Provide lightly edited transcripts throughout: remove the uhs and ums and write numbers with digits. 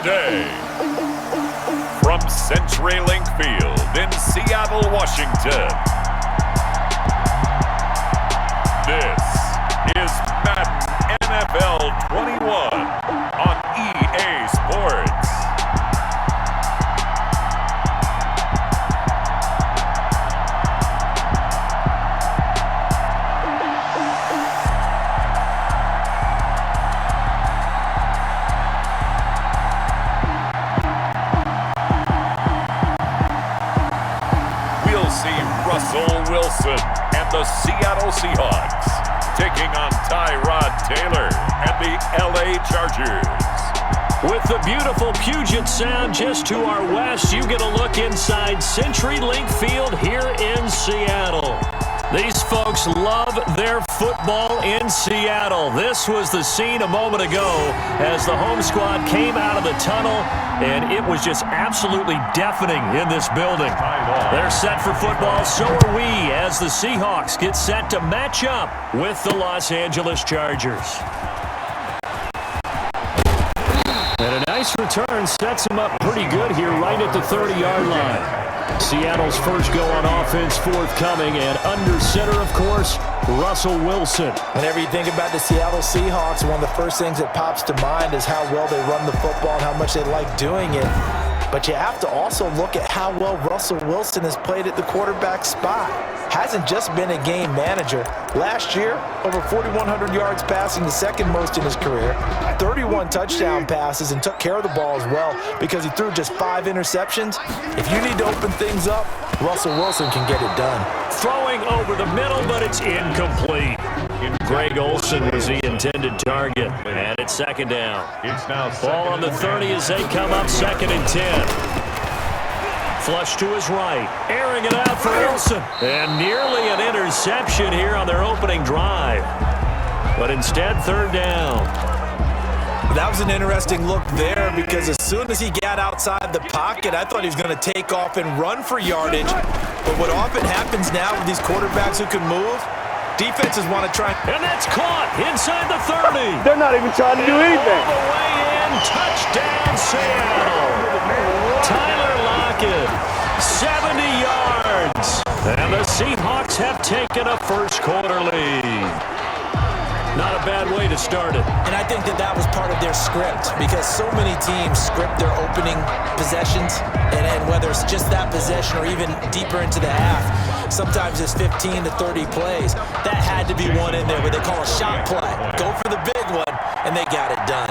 today. From CenturyLink Field in Seattle, Washington, this is Madden NFL 21 on EA Sports. Russell Wilson and the Seattle Seahawks taking on Tyrod Taylor and the LA Chargers. With the beautiful Puget Sound just to our west, you get a look inside CenturyLink Field here in Seattle. These folks love their football in Seattle. This was the scene a moment ago as the home squad came out of the tunnel, and it was just absolutely deafening in this building. They're set for football, so are we, as the Seahawks get set to match up with the Los Angeles Chargers. And a nice return sets them up pretty good here right at the 30-yard line. Seattle's first go on offense forthcoming, and under center, of course, Russell Wilson. Whenever you think about the Seattle Seahawks, one of the first things that pops to mind is how well they run the football and how much they like doing it. But you have to also look at how well Russell Wilson has played at the quarterback spot. Hasn't just been a game manager. Last year, over 4,100 yards passing, the second most in his career, 31 touchdown passes, and took care of the ball as well because he threw just 5 interceptions. If you need to open things up, Russell Wilson can get it done. Throwing over the middle, but it's incomplete. Greg Olsen was the intended target, and it's second down. Ball on the 30 as they come up, 2nd and 10. Flush to his right, airing it out for Olsen, and nearly an interception here on their opening drive. But instead, 3rd down. That was an interesting look there because as soon as he got outside the pocket, I thought he was going to take off and run for yardage. But what often happens now with these quarterbacks who can move, defenses want to try. And that's caught inside the 30. They're not even trying to do anything. All the way in, touchdown Seattle. Tyler Lockett, 70 yards. And the Seahawks have taken a first quarter lead. Not a bad way to start it. And I think that was part of their script because so many teams script their opening possessions, and whether it's just that possession or even deeper into the half, sometimes it's 15 to 30 plays. That had to be one in there where they call a shot play. Go for the big one, and they got it done.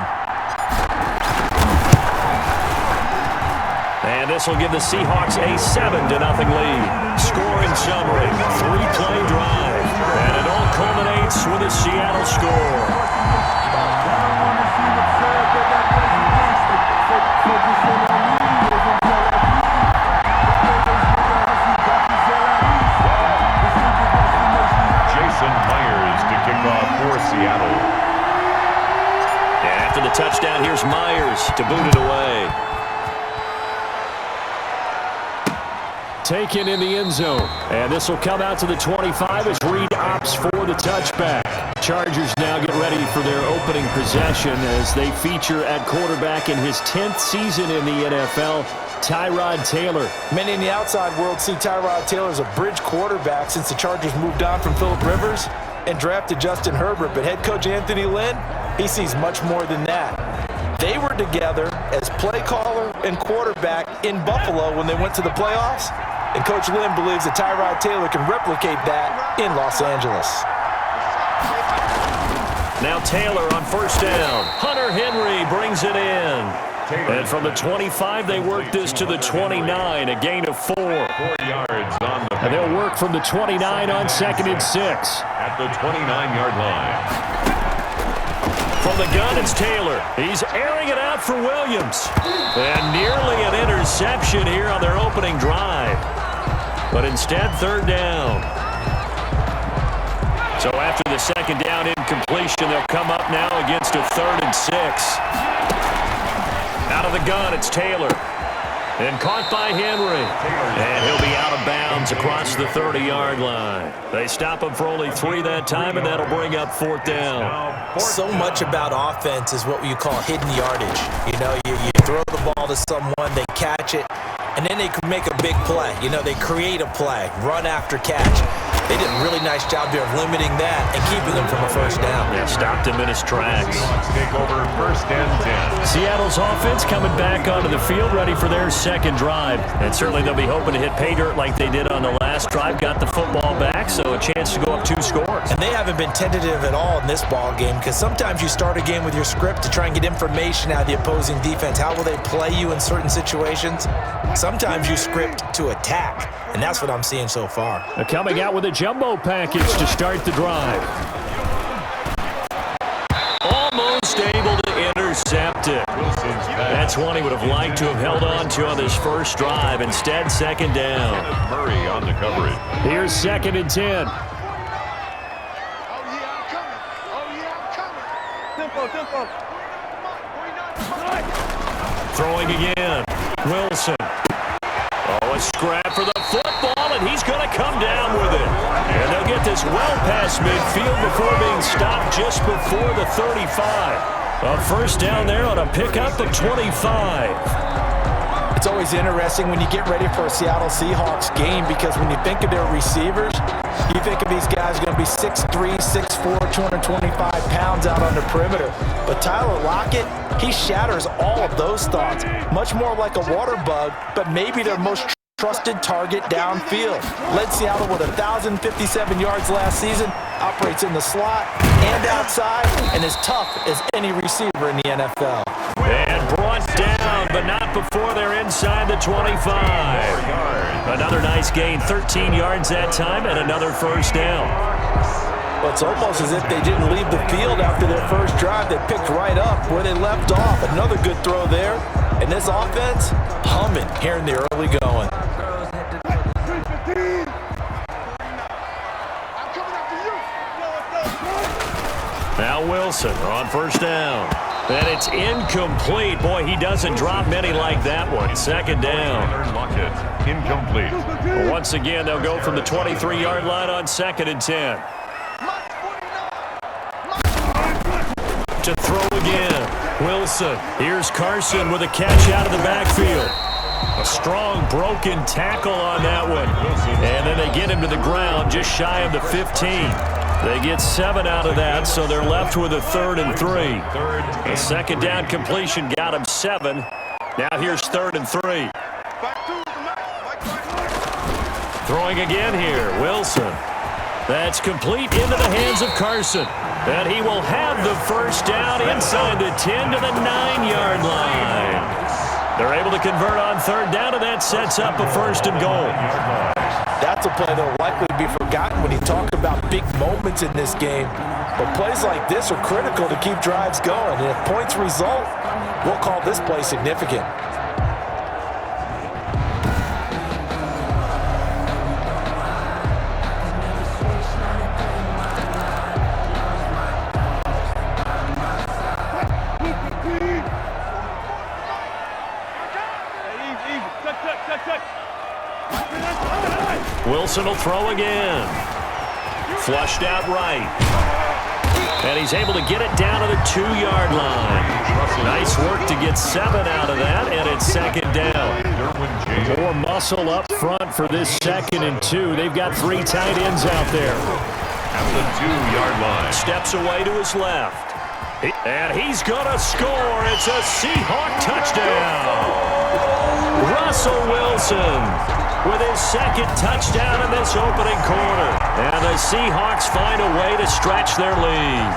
And this will give the Seahawks a 7-0 lead. Scoring summary, 3-play drive. And it all culminates with a Seattle score. Jason Myers to kick off for Seattle. And after the touchdown, here's Myers to boot it away. Taken in the end zone, and this will come out to the 25 as Reed opts for the touchback. Chargers now get ready for their opening possession as they feature at quarterback in his 10th season in the NFL, Tyrod Taylor. Many in the outside world see Tyrod Taylor as a bridge quarterback since the Chargers moved on from Phillip Rivers and drafted Justin Herbert, but head coach Anthony Lynn, he sees much more than that. They were together as play caller and quarterback in Buffalo when they went to the playoffs. And Coach Lynn believes that Tyrod Taylor can replicate that in Los Angeles. Now Taylor on first down. Hunter Henry brings it in. And from the 25, they work this to the 29, a gain of 4. 4 yards on the And they'll work from the 29 on 2nd and 6. At the 29-yard line. From the gun, it's Taylor. He's airing it out for Williams. And nearly an interception here on their opening drive. But instead, 3rd down. So after the 2nd down incompletion, they'll come up now against a 3rd and 6. Out of the gun, it's Taylor. And caught by Henry. And he'll be out of bounds across the 30-yard line. They stop him for only 3 that time, and that'll bring up 4th down. So much about offense is what you call hidden yardage. You know, you throw the ball to someone, they catch it, and then they can make a big play. You know, they create a play, run after catch. They did a really nice job there of limiting that and keeping them from a first down. Yeah, stopped him in his tracks. Take over 1st and 10. Seattle's offense coming back onto the field, ready for their second drive. And certainly they'll be hoping to hit pay dirt like they did on the last drive. Got the football back, so a chance to go up 2 scores. And they haven't been tentative at all in this ball game, because sometimes you start a game with your script to try and get information out of the opposing defense. How will they play you in certain situations? Sometimes you script to attack, and that's what I'm seeing so far. They're coming out with a jumbo package to start the drive. Almost able to intercept it. That's one he would have liked to have held on to on this first drive. Instead, second down. Murray on the coverage. Here's 2nd and 10. Throwing again. Wilson. Oh, a scrap for the football, and he's going to come down with it. And they'll get this well past midfield before being stopped just before the 35. A first down there on a pickup of 25. It's always interesting when you get ready for a Seattle Seahawks game, because when you think of their receivers, you think of these guys going to be 6'3", 6'4", 225 pounds out on the perimeter. But Tyler Lockett, he shatters all of those thoughts. Much more like a water bug, but maybe their most trusted target downfield. Led Seattle with 1,057 yards last season, operates in the slot and outside, and is tough as any receiver in the NFL. And brought down, but not before they're inside the 25. Another nice gain, 13 yards that time, and another first down. Well, it's almost as if they didn't leave the field after their first drive. They picked right up where they left off. Another good throw there. And this offense, humming here in the early going. Now Wilson on first down. And it's incomplete. Boy, he doesn't drop many like that one. Second down. Lockett, incomplete. Well, once again, they'll go from the 23-yard line on 2nd and 10. To throw again. Wilson. Here's Carson with a catch out of the backfield. A strong broken tackle on that one. And then they get him to the ground just shy of the 15. They get 7 out of that, so they're left with a 3rd and 3. The second down completion got him 7. Now here's 3rd and 3. Throwing again here, Wilson. That's complete into the hands of Carson. And he will have the first down inside the 10 to the 9-yard line. They're able to convert on 3rd down, and that sets up a 1st and goal. That's a play that will likely be forgotten when you talk about big moments in this game. But plays like this are critical to keep drives going. And if points result, we'll call this play significant. Wilson will throw again. Flushed out right. And he's able to get it down to the 2-yard line. Nice work to get 7 out of that, and it's 2nd down. More muscle up front for this 2nd and 2. They've got 3 tight ends out there. At the 2-yard line. Steps away to his left. And he's going to score. It's a Seahawk touchdown. Russell Wilson with his 2nd touchdown in this opening quarter. And the Seahawks find a way to stretch their lead.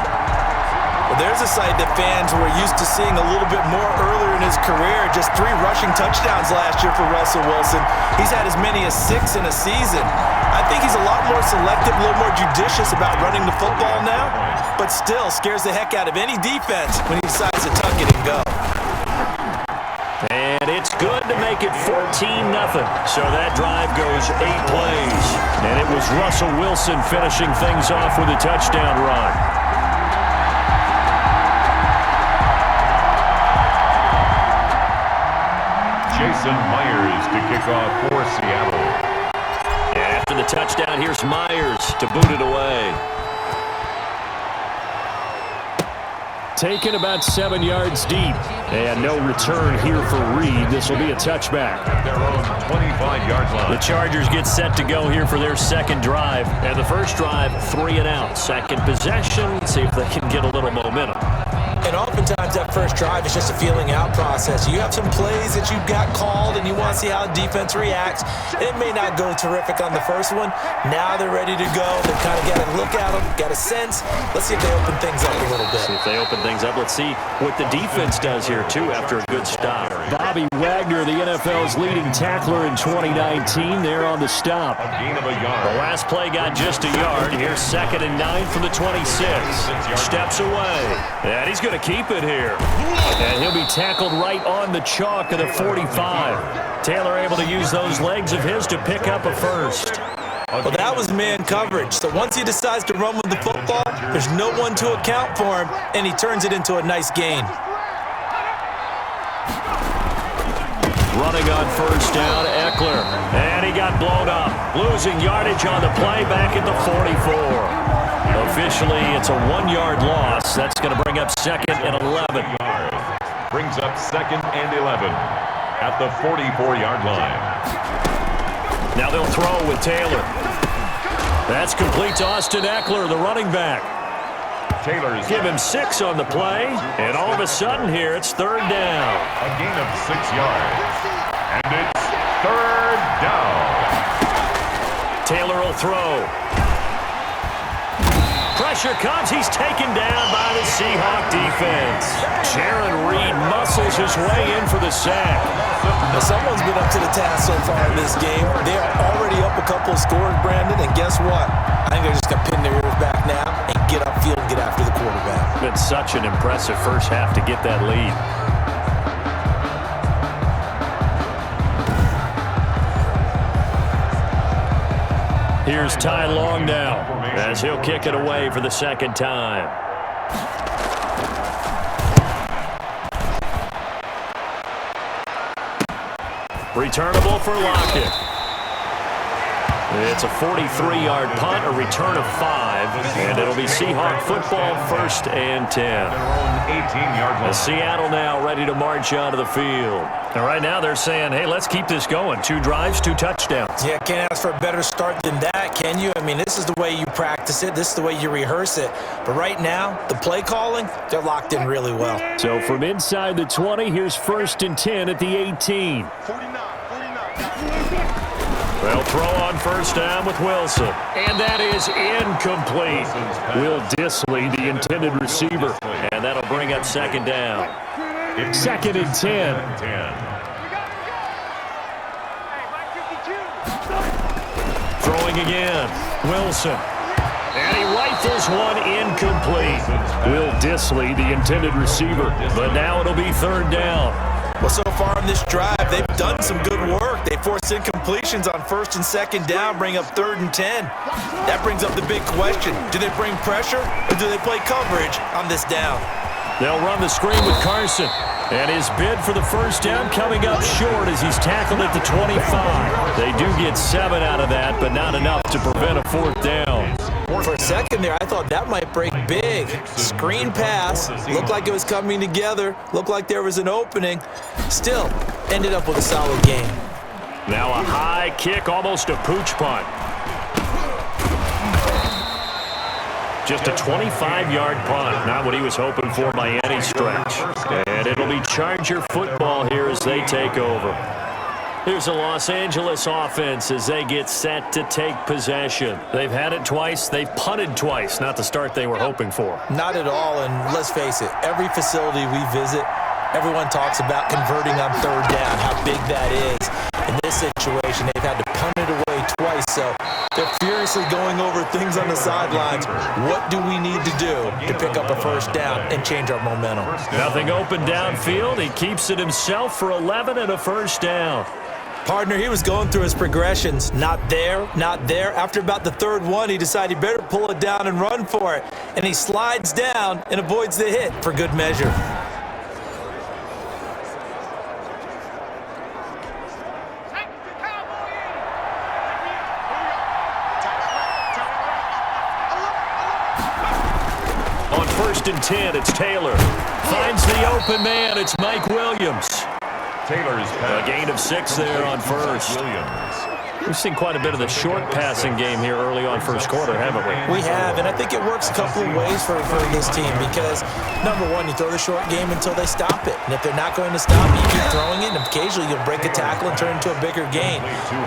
Well, there's a sight that fans were used to seeing a little bit more earlier in his career. Just 3 rushing touchdowns last year for Russell Wilson. He's had as many as 6 in a season. I think he's a lot more selective, a little more judicious about running the football now, but still scares the heck out of any defense when he decides to tuck it and go. And it's good to make it 14-0. So that drive goes 8 plays. And it was Russell Wilson finishing things off with a touchdown run. Jason Myers to kick off for Seattle. And after the touchdown, here's Myers to boot it away. taken about 7 yards deep. And no return here for Reed. This will be a touchback. At their own 25-yard line. The Chargers get set to go here for their second drive. And the first drive, 3 and out. Second possession, see if they can get a little momentum. And oftentimes that first drive is just a feeling out process. You have some plays that you've got called and you want to see how the defense reacts. It may not go terrific on the first one. Now they're ready to go. They've kind of got to look at them, got a sense. Let's see if they open things up a little bit. See if they open things up. Let's see what the defense does here, too, after a good stop. Bobby Wagner, the NFL's leading tackler in 2019, there on the stop. A gain of a yard. The last play got just a yard. Here's 2nd and 9 from the 26. Steps away. And he's going to keep it here. And he'll be tackled right on the chalk of the 45. Taylor able to use those legs of his to pick up a first. Well, that was man coverage. So once he decides to run with the football, there's no one to account for him, and he turns it into a nice gain. Running on first down, Eckler. And he got blown up. Losing yardage on the play back at the 44. Officially, it's a 1-yard loss. That's going to bring up 2nd and 11. Brings up 2nd and 11 at the 44-yard line. Now they'll throw with Taylor. That's complete to Austin Eckler, the running back. Taylor's Give him 6 on the play, and all of a sudden here, it's 3rd down. a gain of 6 yards. And it's 3rd down. Taylor will throw. Pressure comes. He's taken down by the Seahawk defense. Jaron Reed muscles his way in for the sack. Now, someone's been up to the task so far in this game. They are already up a couple of scores, Brandon, and guess what? I think they're just going to pin their ears back now and get upfield and get after the quarterback. Been such an impressive first half to get that lead. Here's Ty Long now, as he'll kick it away for the 2nd time. Returnable for Lockett. It's a 43-yard punt, a return of 5, and it'll be Seahawk football, 1st and 10. Their own 18-yard line. Seattle now ready to march onto the field. And right now they're saying, hey, let's keep this going. 2 drives, 2 touchdowns. Yeah, can't ask for a better start than that, can you? I mean, this is the way you practice it. This is the way you rehearse it. But right now, the play calling, they're locked in really well. So from inside the 20, here's 1st and 10 at the 18. They'll throw on first down with Wilson. And that is incomplete. Will Dissly, the intended receiver. And that'll bring up 2nd down. 2nd and 10. Throwing again. Wilson. And he rifles one incomplete. Will Dissly, the intended receiver. But now it'll be 3rd down. Well, so far in this drive, they've done some good work. They forced incompletions on 1st and 2nd down, bring up 3rd and 10. That brings up the big question. Do they bring pressure or do they play coverage on this down? They'll run the screen with Carson. And his bid for the first down coming up short as he's tackled at the 25. They do get 7 out of that, but not enough to prevent a 4th down. For a second there, I thought that might break big. Screen pass. Looked like it was coming together. Looked like there was an opening. Still, ended up with a solid game. Now a high kick, almost a pooch punt. Just a 25-yard punt, not what he was hoping for by any stretch. And it'll be Charger football here as they take over. Here's the Los Angeles offense as they get set to take possession. They've had it twice. They've punted twice. Not the start they were hoping for. Not at all, and let's face it, every facility we visit, everyone talks about converting on 3rd down, how big that is. In this situation, they've had to punt it away twice, so they're furiously going over things on the sidelines. What do we need to do to pick up a first down and change our momentum? Nothing open downfield. He keeps it himself for 11 and a first down. Partner, he was going through his progressions. Not there, not there. After about the 3rd one, he decided he better pull it down and run for it. And he slides down and avoids the hit for good measure. 1st and 10. It's Taylor. Finds the open man. It's Mike Williams. Taylor's A gain of 6 there on first. We've seen quite a bit of the short passing game here early on first quarter, haven't we? We have, and I think it works a couple of ways for this team because, number one, you throw the short game until they stop it. And if they're not going to stop it, you keep throwing it, and occasionally you'll break a tackle and turn it into a bigger gain.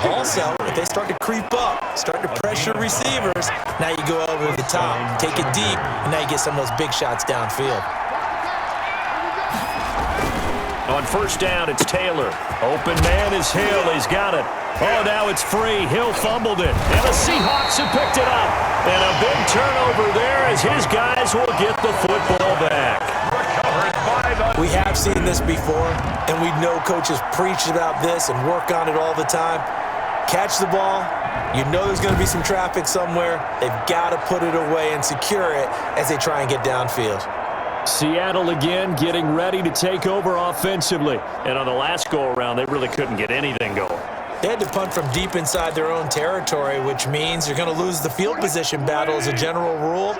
Also, if they start to creep up, start to pressure receivers, now you go over the top, take it deep, and now you get some of those big shots downfield. On first down, it's Taylor. Open man is Hill. He's got it. Oh, now it's free. Hill fumbled it. And the Seahawks have picked it up. And a big turnover there as his guys will get the football back. We have seen this before, and we know coaches preach about this and work on it all the time. Catch the ball. You know there's going to be some traffic somewhere. They've got to put it away and secure it as they try and get downfield. Seattle again getting ready to take over offensively. And on the last go-around, they really couldn't get anything going. They had to punt from deep inside their own territory, which means you're going to lose the field position battle as a general rule.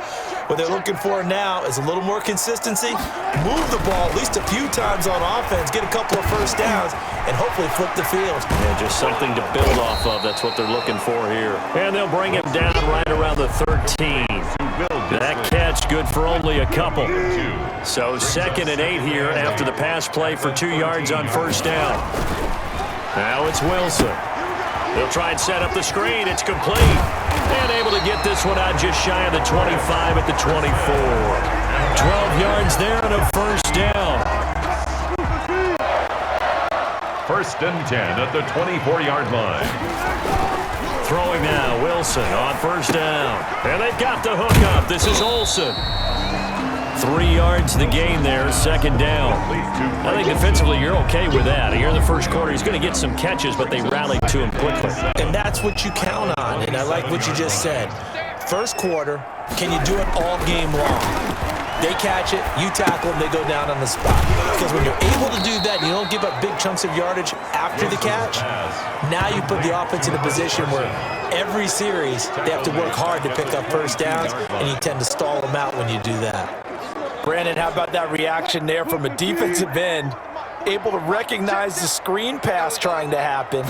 What they're looking for now is a little more consistency, move the ball at least a few times on offense, get a couple of first downs, and hopefully flip the field. Yeah, just something to build off of. That's what they're looking for here. And they'll bring him down right around the 13. That catch good for only a couple. So 2nd and 8 here after the pass play for 2 yards on first down. Now it's Wilson. They'll try and set up the screen. It's complete. And able to get this one out just shy of the 25 at the 24. 12 yards there and a first down. 1st and 10 at the 24-yard line. Throwing now, Wilson on first down. And they've got the hook up. This is Olsen. 3 yards the gain there, 2nd down. I think defensively you're okay with that. Here in the first quarter, he's going to get some catches, but they rallied to him quickly. And that's what you count on, and I like what you just said. First quarter, can you do it all game long? They catch it, you tackle them, they go down on the spot. Because when you're able to do that, you don't give up big chunks of yardage after the catch. Now you put the offense in a position where every series they have to work hard to pick up first downs, and you tend to stall them out when you do that. Brandon, how about that reaction there from a defensive end? Able to recognize the screen pass trying to happen,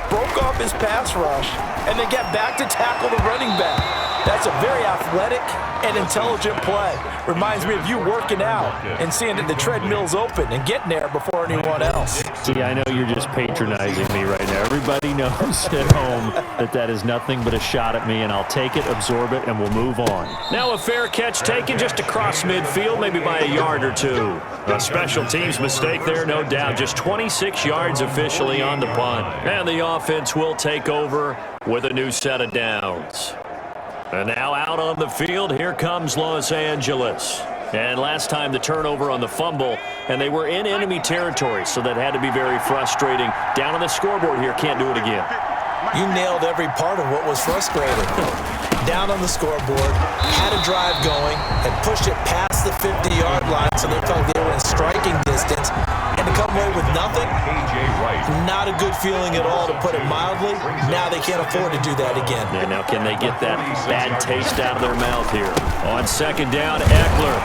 broke off his pass rush, and then get back to tackle the running back. That's a very athletic and intelligent play. Reminds me of you working out and seeing that the treadmill's open and getting there before anyone else. See, I know you're just patronizing me right now. Everybody knows at home that that is nothing but a shot at me, and I'll take it, absorb it, and we'll move on. Now a fair catch taken just across midfield, maybe by a yard or two. A special teams mistake there, no doubt. Just 26 yards officially on the punt. And the offense will take over with a new set of downs. And now out on the field, here comes Los Angeles. And last time the turnover on the fumble, and they were in enemy territory, so that had to be very frustrating. Down on the scoreboard here, can't do it again. You nailed every part of what was frustrating. Down on the scoreboard, had a drive going, had pushed it past the 50-yard line, so they felt they were in striking distance, and to come away with nothing, not a good feeling at all, to put it mildly. Now they can't afford to do that again. Yeah, now can they get that bad taste out of their mouth here? On 2nd down, Eckler,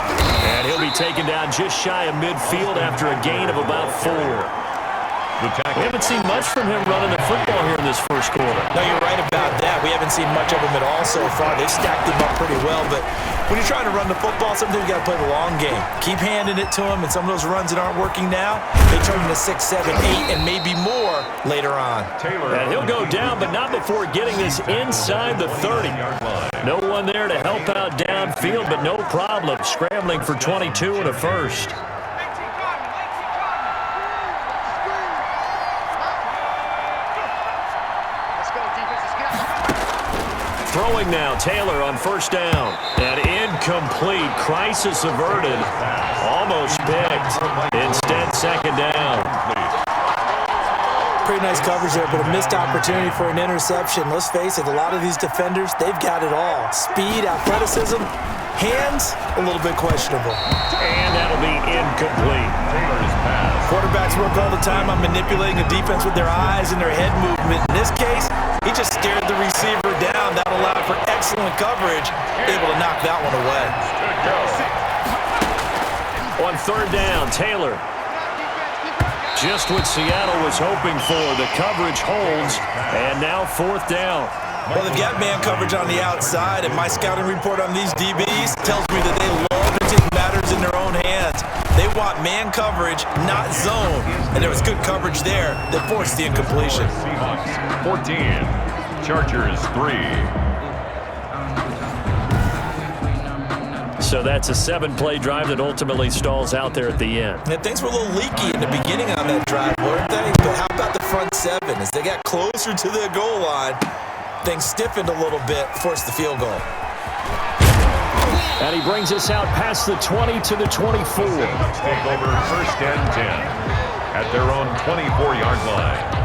and he'll be taken down just shy of midfield after a gain of about 4. We haven't seen much from him running the football here in this first quarter. No, you're right about that. We haven't seen much of him at all so far. They've stacked him up pretty well, but when you're trying to run the football, sometimes you got to play the long game. Keep handing it to him, and some of those runs that aren't working now, they turn into 6, 7, 8, and maybe more later on. And he'll go down, but not before getting this inside the 30. No one there to help out downfield, but no problem. Scrambling for 22 and a first. Throwing now, Taylor on first down. And incomplete. Crisis averted. Almost picked. Instead, 2nd down. Pretty nice coverage there, but a missed opportunity for an interception. Let's face it, a lot of these defenders, they've got it all. Speed, athleticism, hands, a little bit questionable. And that'll be incomplete. Quarterbacks work all the time on manipulating a defense with their eyes and their head movement. In this case, he just stared the receiver down. That allowed for excellent coverage, able to knock that one away. On third down, Taylor. Just what Seattle was hoping for. The coverage holds, and now fourth down. Well, they've got man coverage on the outside, and my scouting report on these DBs tells me that they love to take matters in their own hands. They want man coverage, not zone, and there was good coverage there that forced the incompletion. Seahawks 14, Chargers 3. So that's a 7-play drive that ultimately stalls out there at the end. And things were a little leaky in the beginning on that drive, weren't they? But how about the front seven? As they got closer to the goal line, things stiffened a little bit, forced the field goal. And he brings us out past the 20 to the 24. Seahawks take over first and 10 at their own 24-yard line.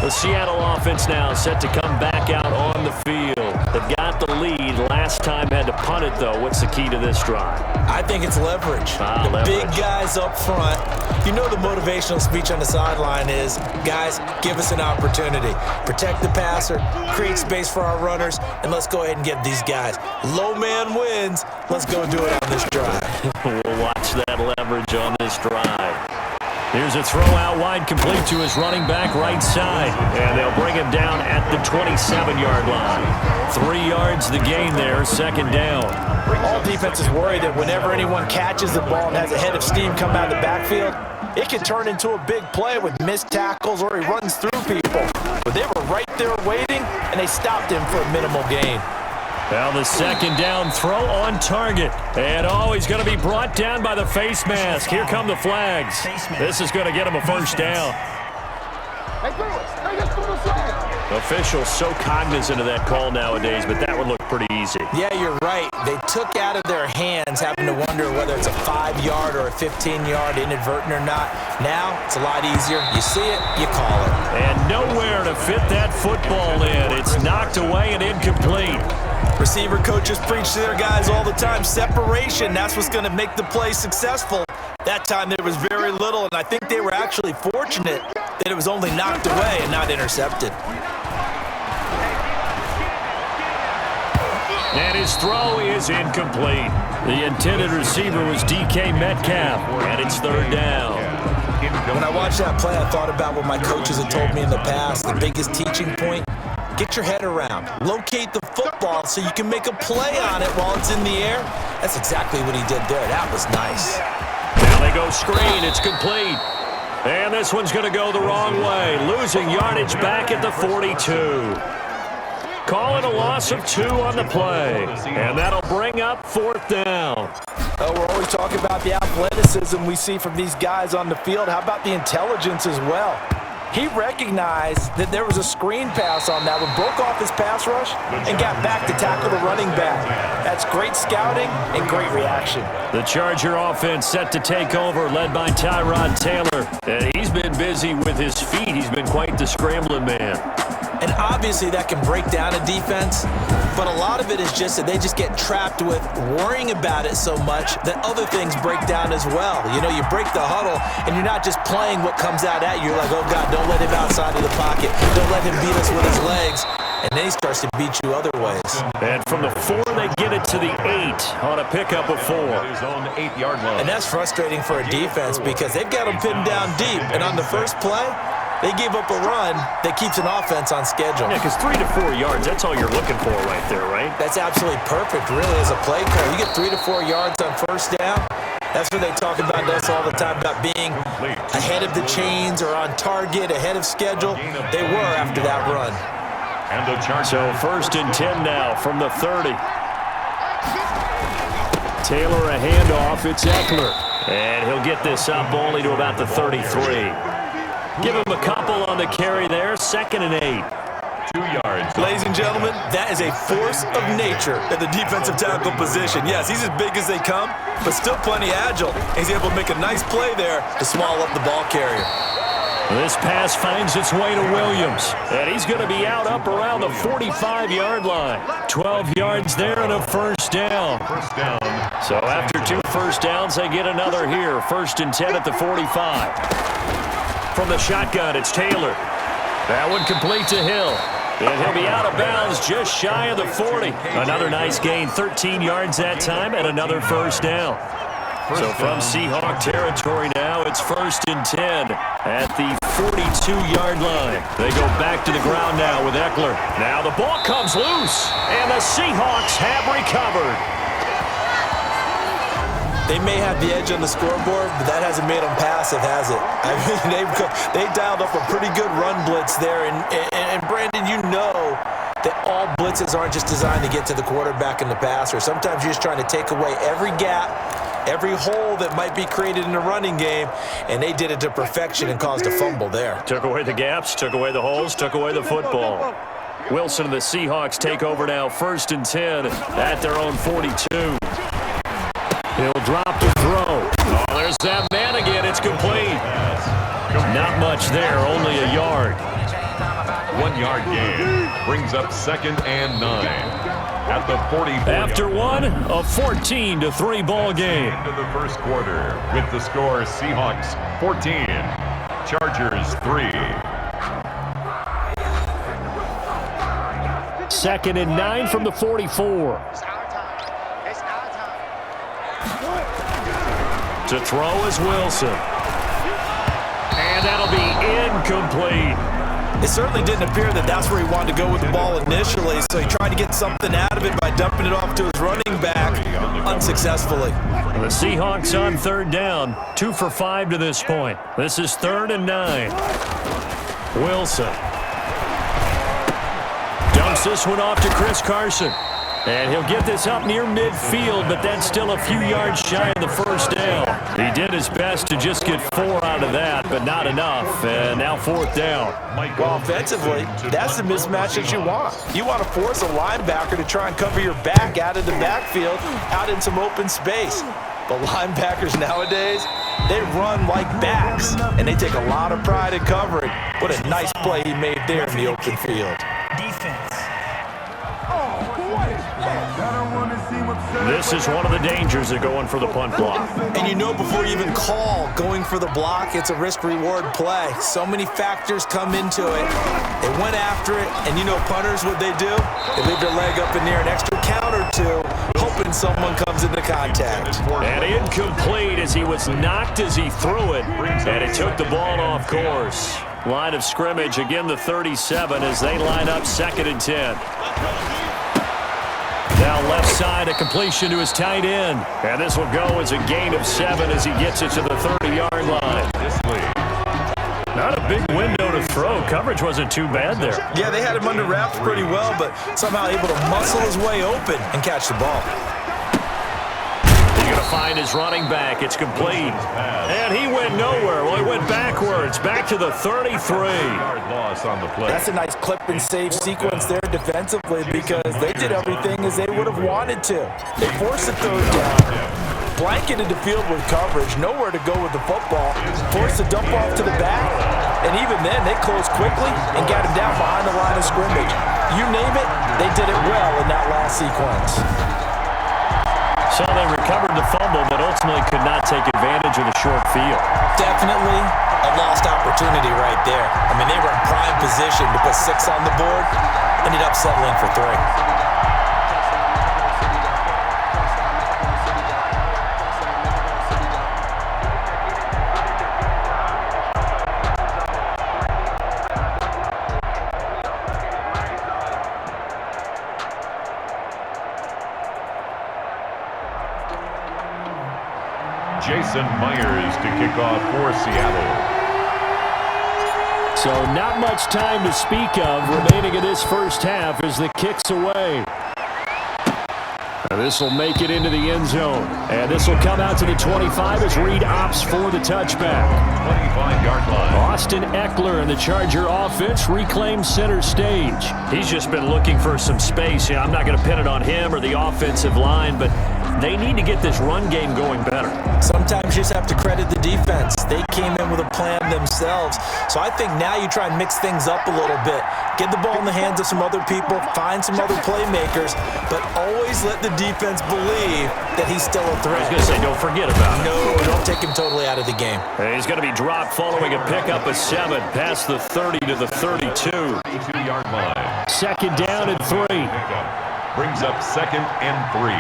The Seattle offense now set to come back out on the field. They've got the lead. Last time had to punt it, though. What's the key to this drive? I think it's leverage. The big guys up front. You know the motivational speech on the sideline is, guys, give us an opportunity. Protect the passer, create space for our runners, and let's go ahead and get these guys. Low man wins. Let's go do it on this drive. We'll watch that leverage on this drive. Here's a throw out wide, complete to his running back right side. And they'll bring him down at the 27-yard line. 3 yards the gain there, second down. All defenses worry that whenever anyone catches the ball and has a head of steam come out of the backfield, it can turn into a big play with missed tackles or he runs through people. But they were right there waiting, and they stopped him for a minimal gain. Now the second down throw on target. And he's going to be brought down by the face mask. Here come the flags. This is going to get him a first down. Officials so cognizant of that call nowadays, but that would look pretty easy. Yeah, you're right. They took out of their hands having to wonder whether it's a 5-yard or a 15-yard inadvertent or not. Now it's a lot easier. You see it, you call it. And nowhere to fit that football in. It's knocked away and incomplete. Receiver coaches preach to their guys all the time. Separation, that's what's going to make the play successful. That time there was very little, and I think they were actually fortunate that it was only knocked away and not intercepted. And his throw is incomplete. The intended receiver was DK Metcalf, and it's third down. When I watched that play, I thought about what my coaches had told me in the past. The biggest teaching point, get your head around. Locate the football so you can make a play on it while it's in the air. That's exactly what he did there. That was nice. Now they go screen. It's complete. And this one's going to go the wrong way. Losing yardage back at the 42. Calling a loss of 2 on the play. And that'll bring up fourth down. We're always talking about the athleticism we see from these guys on the field. How about the intelligence as well? He recognized that there was a screen pass on that one, broke off his pass rush, and got back to tackle the running back. That's great scouting and great reaction. The Charger offense set to take over, led by Tyrod Taylor. And he's been busy with his feet. He's been quite the scrambling man. And obviously that can break down a defense, but a lot of it is just that they just get trapped with worrying about it so much that other things break down as well. You know, you break the huddle, and you're not just playing what comes out at you. You're like, oh, God, don't let him outside of the pocket. Don't let him beat us with his legs. And then he starts to beat you other ways. And from the 4, they get it to the 8 on a pickup of 4. His own 8-yard line. And that's frustrating for a defense because they've got them pinned down deep. And on the first play, they gave up a run that keeps an offense on schedule. Yeah, because 3 to 4 yards, that's all you're looking for right there, right? That's absolutely perfect, really, as a play call. You get 3 to 4 yards on first down. That's what they talk about us all the time, about being ahead of the chains or on target, ahead of schedule. They were after that run. And the Chargers. So first and 10 now from the 30. Taylor a handoff. It's Eckler. And he'll get this up only to about the 33. Give him a couple on the carry there. Second and 8. 2 yards. Ladies and gentlemen, that is a force of nature at the defensive tackle position. Yes, he's as big as they come, but still plenty agile. He's able to make a nice play there to small up the ball carrier. This pass finds its way to Williams, and he's going to be out up around the 45-yard line. 12 yards there and a first down. First down. So after 2 first downs, they get another here. First and 10 at the 45. From the shotgun, it's Taylor. That one complete to Hill. And he'll be out of bounds just shy of the 40. Another nice gain, 13 yards that time, and another first down. So from Seahawk territory now, it's 1st and 10 at the 42-yard line. They go back to the ground now with Eckler. Now the ball comes loose, and the Seahawks have recovered. They may have the edge on the scoreboard, but that hasn't made them passive, has it? I mean, they dialed up a pretty good run blitz there. And Brandon, you know that all blitzes aren't just designed to get to the quarterback and the passer. Sometimes you're just trying to take away every gap, every hole that might be created in the running game, and they did it to perfection and caused a fumble there. Took away the gaps, took away the holes, took away the football. Wilson and the Seahawks take over now, 1st and 10 at their own 42. He'll drop to throw. Oh, there's that man again. It's complete. Not much there, only a yard. 1-yard gain brings up 2nd and 9 at the 44. After one, a 14-3 ball game. Into the first quarter with the score Seahawks 14, Chargers 3. 2nd and 9 from the 44. To throw is Wilson. And that'll be incomplete. It certainly didn't appear that that's where he wanted to go with the ball initially, so he tried to get something out of it by dumping it off to his running back unsuccessfully. The Seahawks on 3rd down, 2 for 5 to this point. This is 3rd and 9. Wilson dumps this one off to Chris Carson. And he'll get this up near midfield, but that's still a few yards shy of the first down. He did his best to just get 4 out of that, but not enough. And now 4th down. Well, offensively, that's the mismatch that you want. You want to force a linebacker to try and cover your back out of the backfield, out in some open space. But linebackers nowadays, they run like backs, and they take a lot of pride in covering. What a nice play he made there in the open field. Defense. This is one of the dangers of going for the punt block. And you know before you even call going for the block, it's a risk-reward play. So many factors come into it. They went after it, and you know punters, what they do? They leave their leg up in there an extra count or two, hoping someone comes into contact. And incomplete as he was knocked as he threw it, and it took the ball off course. Line of scrimmage, again the 37 as they line up 2nd and 10. Now left side, a completion to his tight end. And this will go as a gain of 7 as he gets it to the 30-yard line. Not a big window to throw. Coverage wasn't too bad there. Yeah, they had him under wraps pretty well, but somehow able to muscle his way open and catch the ball. He's going to find his running back. It's complete. And he went nowhere. Well, he went backwards, back to the 33. Loss on the play. That's a nice clip and save sequence there defensively because they did everything as they would have wanted to. They forced the 3rd down, blanketed the field with coverage, nowhere to go with the football, forced the dump off to the back, and even then they closed quickly and got him down behind the line of scrimmage. You name it, they did it well in that last sequence. So they recovered the fumble, but ultimately could not take advantage of the short field. Definitely a lost opportunity right there. I mean, they were in prime position to put 6 on the board, ended up settling for 3. Jason Myers to kick off for Seattle. So not much time to speak of remaining in this first half as the kick's away. This will make it into the end zone. And this will come out to the 25 as Reed opts for the touchback. 25-yard line. Austin Eckler and the Charger offense reclaims center stage. He's just been looking for some space. I'm not going to pin it on him or the offensive line, but they need to get this run game going better. Sometimes you just have to credit the defense. They came in with a plan themselves. So I think now you try and mix things up a little bit. Get the ball in the hands of some other people, find some other playmakers, but always let the defense believe that he's still a threat. I was going to say, don't forget about it. No, don't take him totally out of the game. And he's going to be dropped following a pickup of 7 past the 30 to the 32. 32-yard line. 2nd down and 3. Brings up 2nd and 3.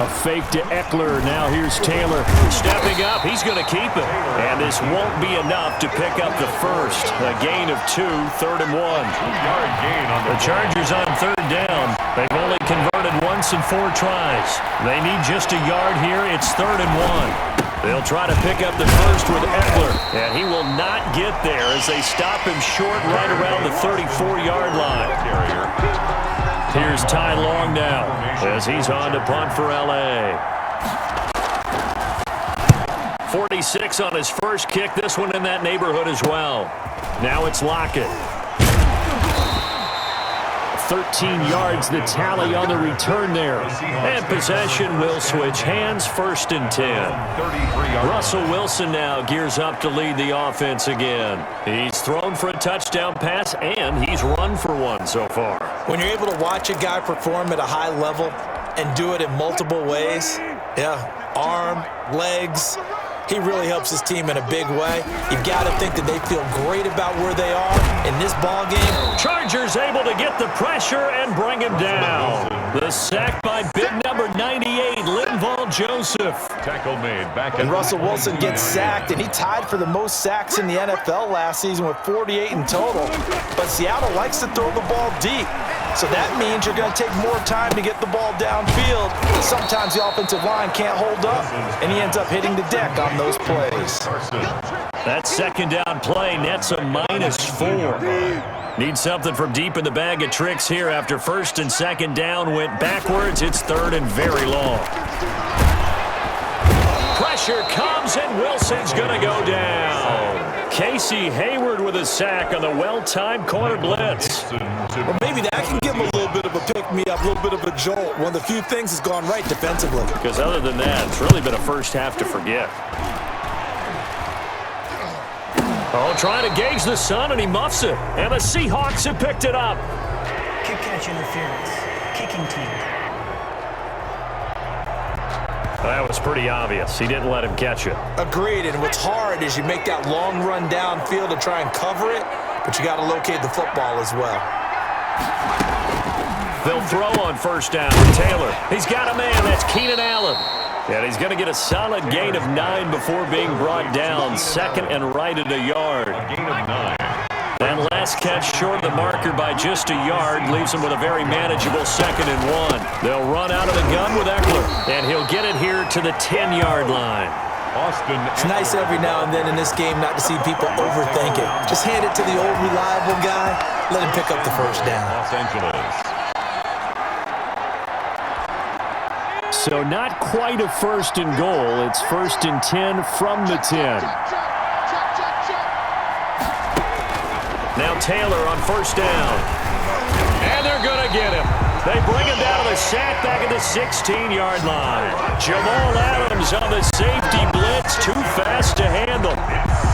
A fake to Eckler. Now here's Taylor. Stepping up. He's going to keep it. And this won't be enough to pick up the first. A gain of 2, 3rd and 1. The Chargers on 3rd down. They've only converted once in 4 tries. They need just a yard here. It's 3rd and 1. They'll try to pick up the first with Eckler. And he will not get there as they stop him short right around the 34-yard line. Here's Ty Long now as he's on to punt for L.A. 46 on his first kick. This one in that neighborhood as well. Now it's Lockett. 13 yards the tally on the return there. And possession will switch hands, 1st and 10. Russell Wilson now gears up to lead the offense again. He's thrown for a touchdown pass, and he's run for one so far. When you're able to watch a guy perform at a high level and do it in multiple ways, arm, legs, he really helps his team in a big way. You've got to think that they feel great about where they are in this ball game. Chargers able to get the pressure and bring him down. The sack by big number 98, Linval Joseph. Tackle made back. And Russell Wilson gets sacked, and he tied for the most sacks in the NFL last season with 48 in total. But Seattle likes to throw the ball deep. So that means you're going to take more time to get the ball downfield. Sometimes the offensive line can't hold up, and he ends up hitting the deck on those plays. That second down play nets a -4. Need something from deep in the bag of tricks here after 1st and 2nd down went backwards. It's 3rd and very long. Pressure comes, and Wilson's going to go down. Casey Hayward with a sack on the well-timed corner blitz. Well, maybe that can give him a little bit of a pick-me-up, a little bit of a jolt. One of the few things that's gone right defensively. Because other than that, it's really been a first half to forget. Oh, trying to gauge the sun, and he muffs it. And the Seahawks have picked it up. Kick catch interference. Kicking team. That was pretty obvious. He didn't let him catch it. Agreed, and what's hard is you make that long run downfield to try and cover it, but you got to locate the football as well. They'll throw on 1st down with Taylor. He's got a man. That's Keenan Allen. And he's going to get a solid gain of 9 before being brought down. 2nd and right at a yard. A gain of 9. That last catch short of the marker by just a yard leaves him with a very manageable 2nd and 1. They'll run out of the gun with Eckler, and he'll get it here to the 10-yard line. It's nice every now and then in this game not to see people overthink it. Just hand it to the old reliable guy, let him pick up the 1st down. Los Angeles. So not quite a 1st and goal. It's 1st and 10 from the 10. Now Taylor on 1st down. And they're going to get him. They bring him down to the sack back at the 16-yard line. Jamal Adams on the safety blitz. Too fast to handle.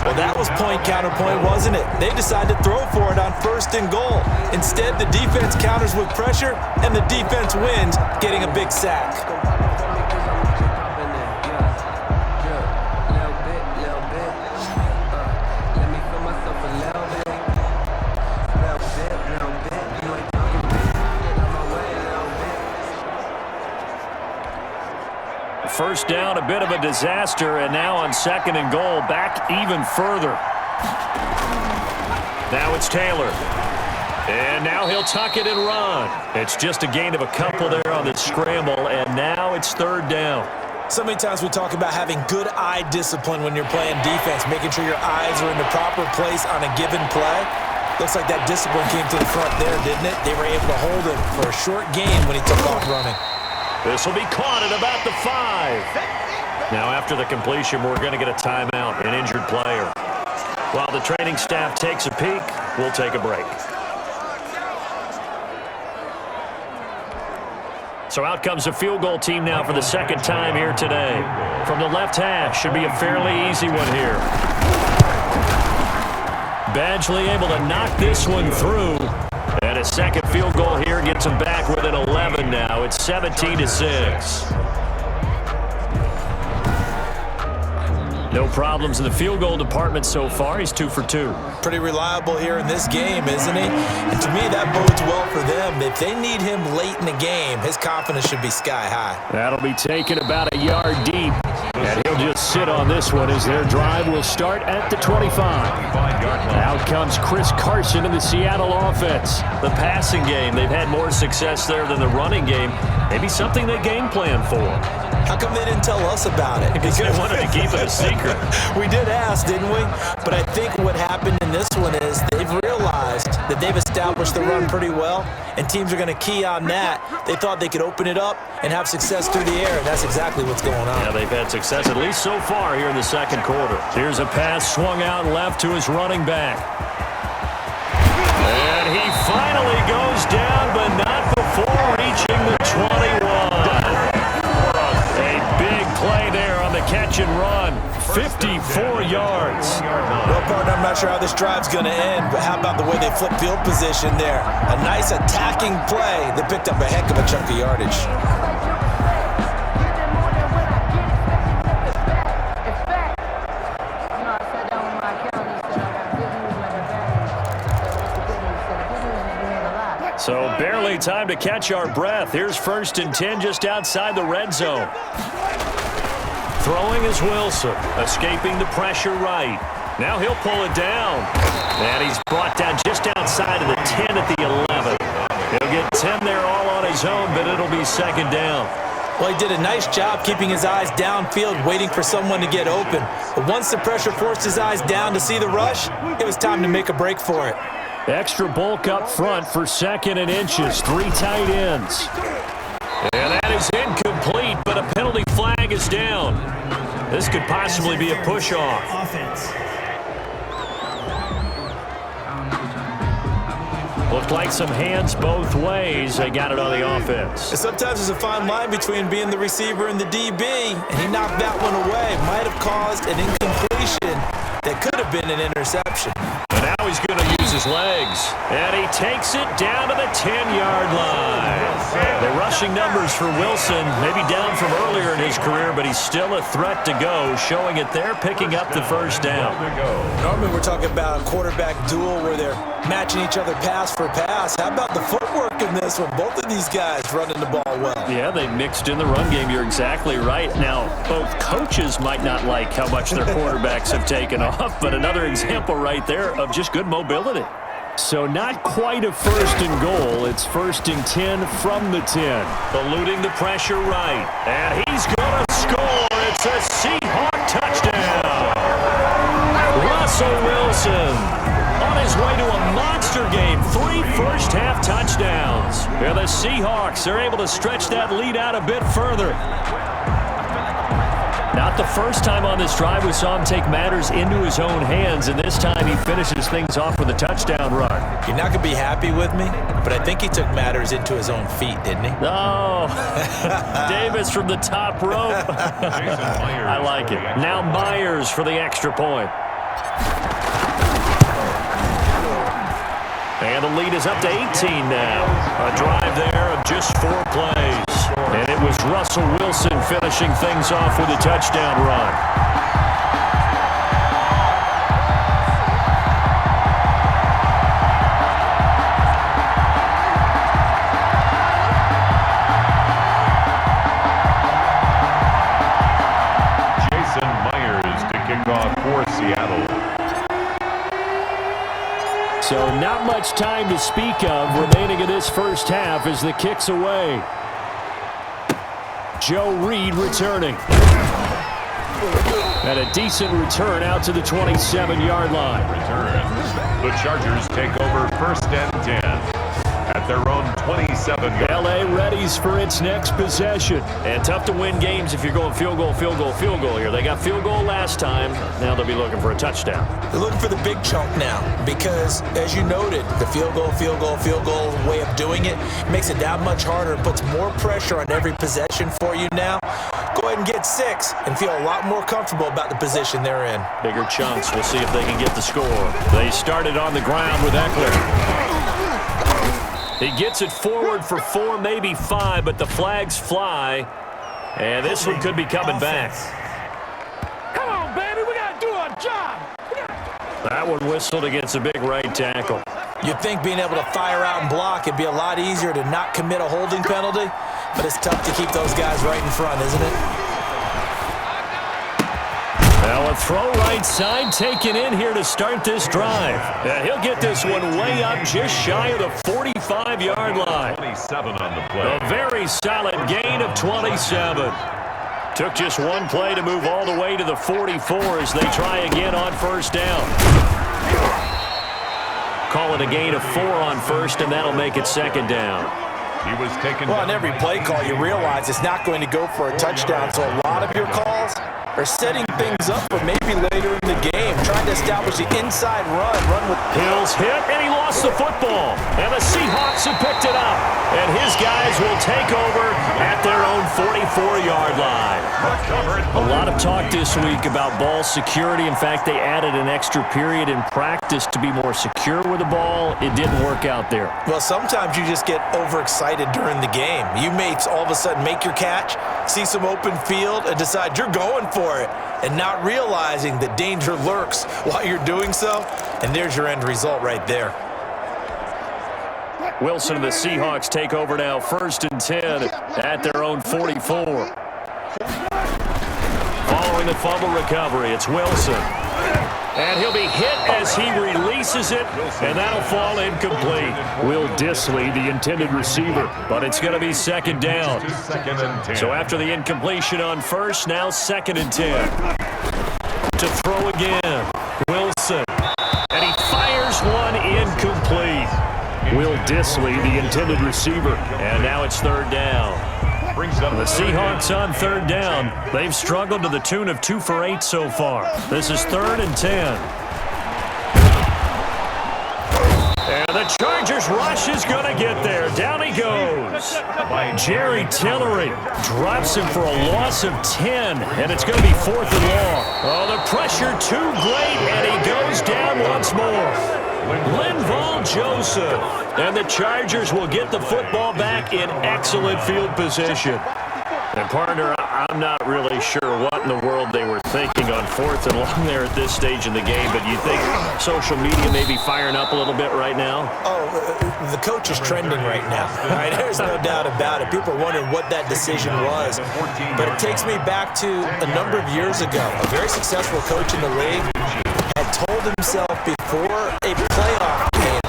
Well, that was point counterpoint, wasn't it? They decided to throw for it on 1st and goal. Instead, the defense counters with pressure, and the defense wins, getting a big sack. First down, a bit of a disaster, and now on 2nd and goal, back even further. Now it's Taylor. And now he'll tuck it and run. It's just a gain of a couple there on the scramble, and now it's 3rd down. So many times we talk about having good eye discipline when you're playing defense, making sure your eyes are in the proper place on a given play. Looks like that discipline came to the front there, didn't it? They were able to hold him for a short gain when he took off running. This will be caught at about the 5. Now after the completion, we're going to get a timeout, an injured player. While the training staff takes a peek, we'll take a break. So out comes the field goal team now for the 2nd time here today. From the left hash, should be a fairly easy one here. Badgley able to knock this one through. And a 2nd field goal here gets them back within 11 now. It's 17-6. No problems in the field goal department so far. He's 2 for 2. Pretty reliable here in this game, isn't he? And to me, that bodes well for them. If they need him late in the game, his confidence should be sky high. That'll be taken about a yard deep. And he'll just sit on this one as their drive will start at the 25. Out comes Chris Carson in the Seattle offense. The passing game, they've had more success there than the running game. Maybe something they game plan for. How come they didn't tell us about it? Because they wanted to keep it a secret. We did ask, didn't we? But I think what happened in this one is they've realized that they've established the run pretty well, and teams are going to key on that. They thought they could open it up and have success through the air, and that's exactly what's going on. Yeah, they've had success at least so far here in the second quarter. Here's a pass swung out left to his running back. And he finally goes down, but not before reaching the 21. Play there on the catch and run. 54 yards. Well, partner, I'm not sure how this drive's going to end, but how about the way they flip field position there? A nice attacking play. They picked up a heck of a chunk of yardage. So barely time to catch our breath. Here's 1st and 10 just outside the red zone. Throwing is Wilson, escaping the pressure right. Now he'll pull it down. And he's brought down just outside of the 10 at the 11. He'll get 10 there all on his own, but it'll be 2nd down. Well, he did a nice job keeping his eyes downfield, waiting for someone to get open. But once the pressure forced his eyes down to see the rush, it was time to make a break for it. Extra bulk up front for 2nd and inches. 3 tight ends. And that is incomplete, but a penalty flag is down. This could possibly be a push-off. Offense. Looked like some hands both ways. They got it on the offense. And sometimes there's a fine line between being the receiver and the DB, and he knocked that one away. Might have caused an incompletion that could have been an interception. But now he's going to use his legs. And he takes it down to the 10-yard line. The rushing numbers for Wilson, maybe down from earlier in his career, but he's still a threat to go, showing it there, picking up the 1st down. Normally we're talking about a quarterback duel where they're matching each other pass for pass. How about the footwork in this one? Both of these guys running the ball well. Yeah, they mixed in the run game. You're exactly right. Now, both coaches might not like how much their quarterbacks have taken off, but another example right there of just good mobility. So not quite a 1st and goal. It's 1st and 10 from the 10. Eluding the pressure right. And he's going to score. It's a Seahawks touchdown. Russell Wilson on his way to a monster game. 3 first-half touchdowns. And the Seahawks are able to stretch that lead out a bit further. Not the first time on this drive we saw him take matters into his own hands, and this time he finishes things off with a touchdown run. You're not going to be happy with me, but I think he took matters into his own feet, didn't he? Oh, Davis from the top rope. I like it. Now Myers for the extra point. And the lead is up to 18 now. A drive there of just 4 plays. And it was Russell Wilson finishing things off with a touchdown run. Jason Myers to kick off for Seattle. So not much time to speak of remaining in this first half as the kick's away. Joe Reed returning. And a decent return out to the 27-yard line. The Chargers take over 1st and 10 at their own 27-yard line. LA readies for its next possession. And tough to win games if you're going field goal, field goal, field goal here. They got field goal last time. Now they'll be looking for a touchdown. They're looking for the big chunk now because, as you noted, the field goal way of doing it makes it that much harder and puts more pressure on every possession for you now. Go ahead and get 6 and feel a lot more comfortable about the position they're in. Bigger chunks. We'll see if they can get the score. They started on the ground with Eckler. He gets it forward for 4, maybe 5, but the flags fly. And this one could be coming back. Come on, baby. We That one whistled against a big right tackle. You'd think being able to fire out and block, it'd be a lot easier to not commit a holding penalty, but it's tough to keep those guys right in front, isn't it? Now a throw right side taken in here to start this drive. Yeah, he'll get this one way up just shy of the 45-yard line. 27 on the play. A very solid gain of 27. Took just one play to move all the way to the 44 as they try again on first down. Call it a gain of 4 on first, and that'll make it second down. He was taken. Well, on every play call, you realize it's not going to go for a touchdown, so a lot of your calls are setting things up for maybe later in the game, trying to establish the inside run with Hill's hit, and he lost the football. And the Seahawks have picked it up. And his guys will take over at their own 44-yard line. A lot of talk this week about ball security. In fact, they added an extra period in practice to be more secure with the ball. It didn't work out there. Well, sometimes you just get overexcited during the game. You may all of a sudden make your catch, see some open field, and decide you're going for it, and not realizing that danger lurks while you're doing so, and there's your end result right there. Wilson and the Seahawks take over now, 1st and 10 at their own 44. Following the fumble recovery, it's Wilson. And he'll be hit as he releases it, and that'll fall incomplete. Will Dissly, the intended receiver, but it's going to be second down. So after the incompletion on first, now 2nd and 10. To throw again, Wilson. And he fires one incomplete. Will Dissly, the intended receiver, and now it's 3rd down. The Seahawks on 3rd down. They've struggled to the tune of 2 for 8 so far. This is 3rd and 10. And the Chargers rush is going to get there. Down he goes. Jerry Tillery drops him for a loss of 10, and it's going to be 4th and long. Oh, the pressure too great, and he goes down once more. Linval Joseph, and the Chargers will get the football back in excellent field position. And partner, I'm not really sure what in the world they were thinking on 4th and long there at this stage in the game, but you think social media may be firing up a little bit right now? Oh, the coach is trending right now. Right? There's no doubt about it. People are wondering what that decision was. But it takes me back to a number of years ago. A very successful coach in the league had told himself before a playoff game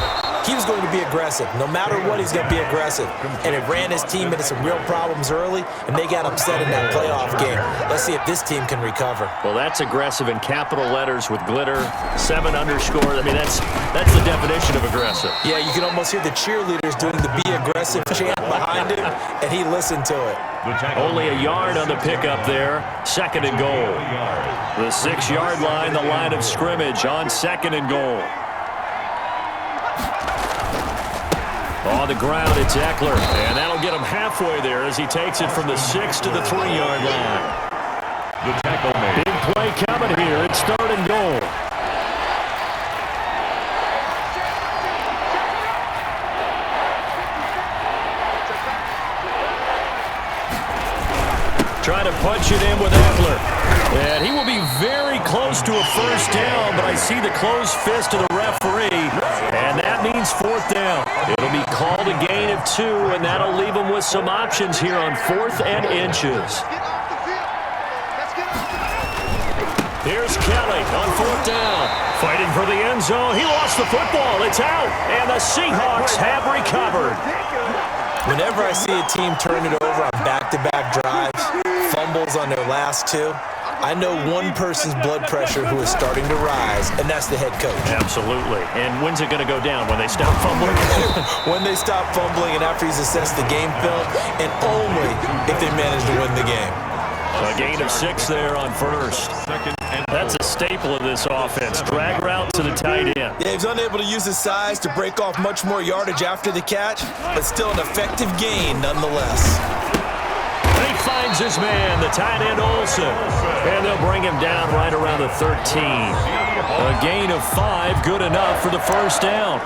he was going to be aggressive. No matter what, he's going to be aggressive. And it ran his team into some real problems early, and they got upset in that playoff game. Let's see if this team can recover. Well, that's aggressive in capital letters with glitter, 7 underscore. I mean, that's the definition of aggressive. Yeah, you can almost hear the cheerleaders doing the be aggressive chant behind him, and he listened to it. Only a yard on the pickup there. 2nd and goal. The 6-yard line, the line of scrimmage on 2nd and goal. On the ground, it's Eckler, and that'll get him halfway there as he takes it from the 6 to the 3-yard line. The tackle made. Big play coming here. It's 3rd and goal. Trying to punch it in with Eckler. And he will be very close to a first down, but I see the closed fist of the referee, and that means 4th down. It'll be called a gain of 2, and that'll leave them with some options here on 4th and inches. Here's Kelly on 4th down. Fighting for the end zone. He lost the football. It's out, and the Seahawks have recovered. Whenever I see a team turn it over on back-to-back drives, fumbles on their last 2, I know one person's blood pressure who is starting to rise, and that's the head coach. Absolutely. And when's it going to go down? When they stop fumbling? When they stop fumbling and after he's assessed the game film, and only if they manage to win the game. A gain of 6 there on first. That's a staple of this offense. Drag route to the tight end. Yeah, he's unable to use his size to break off much more yardage after the catch, but still an effective gain nonetheless. He finds his man, the tight end Olsen, and they'll bring him down right around the 13. A gain of 5, good enough for the first down.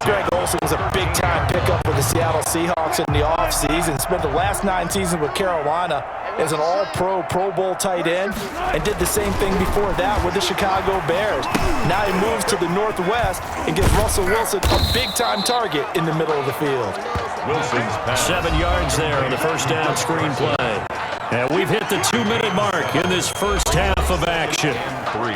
Greg Olsen was a big-time pickup for the Seattle Seahawks in the offseason. Spent the last 9 seasons with Carolina. as an all-pro, Pro Bowl tight end, and did the same thing before that with the Chicago Bears. Now he moves to the Northwest and gives Russell Wilson a big-time target in the middle of the field. Wilson's pass. 7 yards there on the first down screen play. And we've hit the 2-minute mark in this first half of action. 3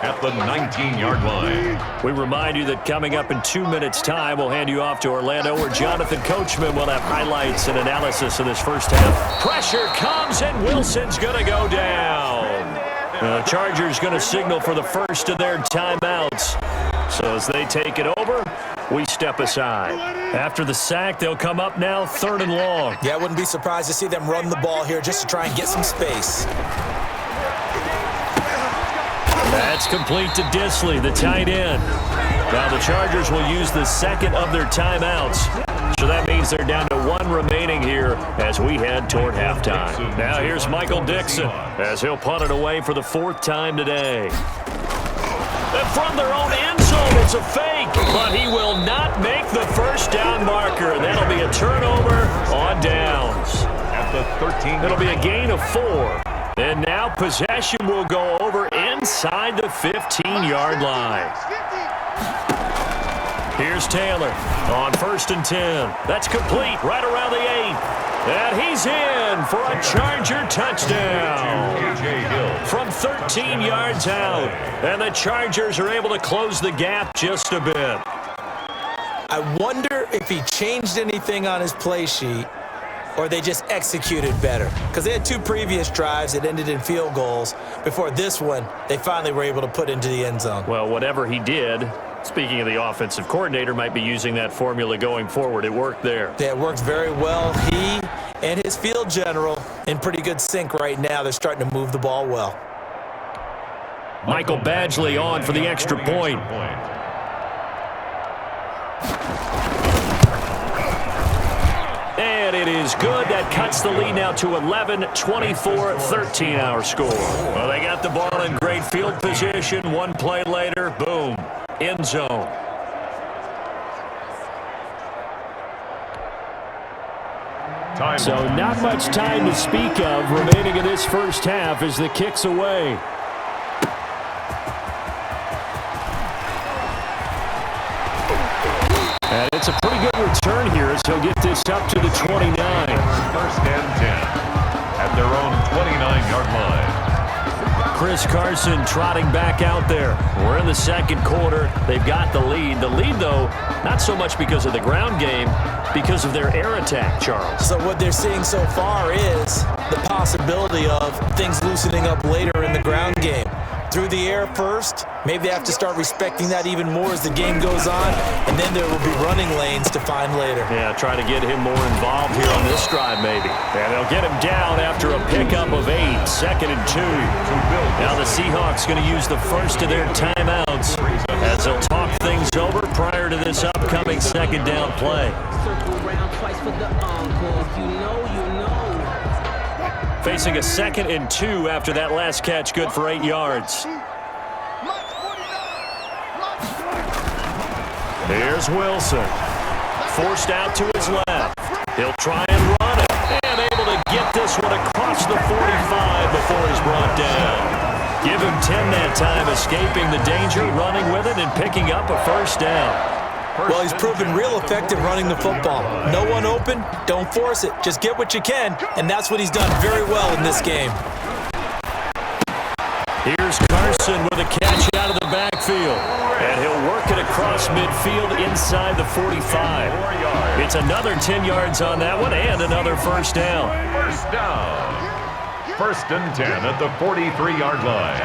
at the 19-yard line. We remind you that coming up in 2 minutes' time, we'll hand you off to Orlando, where Jonathan Coachman will have highlights and analysis of this first half. Pressure comes, and Wilson's going to go down. The Chargers going to signal for the first of their timeouts. So as they take it over, we step aside. After the sack, they'll come up now 3rd and long. Yeah, I wouldn't be surprised to see them run the ball here just to try and get some space. That's complete to Disley, the tight end. Now the Chargers will use the second of their timeouts. So that means they're down to 1 remaining here as we head toward halftime. Now here's Michael Dixon as he'll punt it away for the 4th time today. And from their own end zone, it's a fake, but he will not make the first down marker, and that'll be a turnover on downs. At the 13. It'll be a gain of 4. And now possession will go over inside the 15-yard line. Here's Taylor on 1st and 10. That's complete right around the 8. And he's in for a Charger touchdown from 13 yards out. And the Chargers are able to close the gap just a bit. I wonder if he changed anything on his play sheet or they just executed better. Because they had 2 previous drives that ended in field goals. Before this one, they finally were able to put into the end zone. Well, whatever he did, speaking of the offensive coordinator, might be using that formula going forward. It worked there. Yeah, it worked very well. He and his field general in pretty good sync right now. They're starting to move the ball well. Michael Badgley on for the extra point. And it is good. That cuts the lead now to 11, 24-13 our score. Well, they got the ball in great field position. 1 play later, boom, end zone. So not much time to speak of remaining in this first half as the kick's away. And it's a pretty good return here as he'll get this up to the 29. 1st and 10 at their own 29-yard line. Chris Carson trotting back out there. We're in the 2nd quarter. They've got the lead. The lead, though, not so much because of the ground game, because of their air attack, Charles. So what they're seeing so far is the possibility of things loosening up later in the ground game. Through the air first, maybe they have to start respecting that even more as the game goes on, and then there will be running lanes to find later. Yeah, try to get him more involved here on this drive maybe. And they'll get him down after a pickup of 8, 2nd and 2. Now the Seahawks going to use the first of their timeouts as they'll talk things over prior to this upcoming 2nd down play. Facing a 2nd and 2 after that last catch, good for 8 yards. Here's Wilson. Forced out to his left. He'll try and run it. And able to get this one across the 45 before he's brought down. Give him 10 that time, escaping the danger, running with it, and picking up a first down. Well, he's proven real effective running the football. No one open, don't force it. Just get what you can, and that's what he's done very well in this game. Here's Carson with a catch out of the backfield. And he'll work it across midfield inside the 45. It's another 10 yards on that one and another first down. First down. 1st and 10 at the 43-yard line.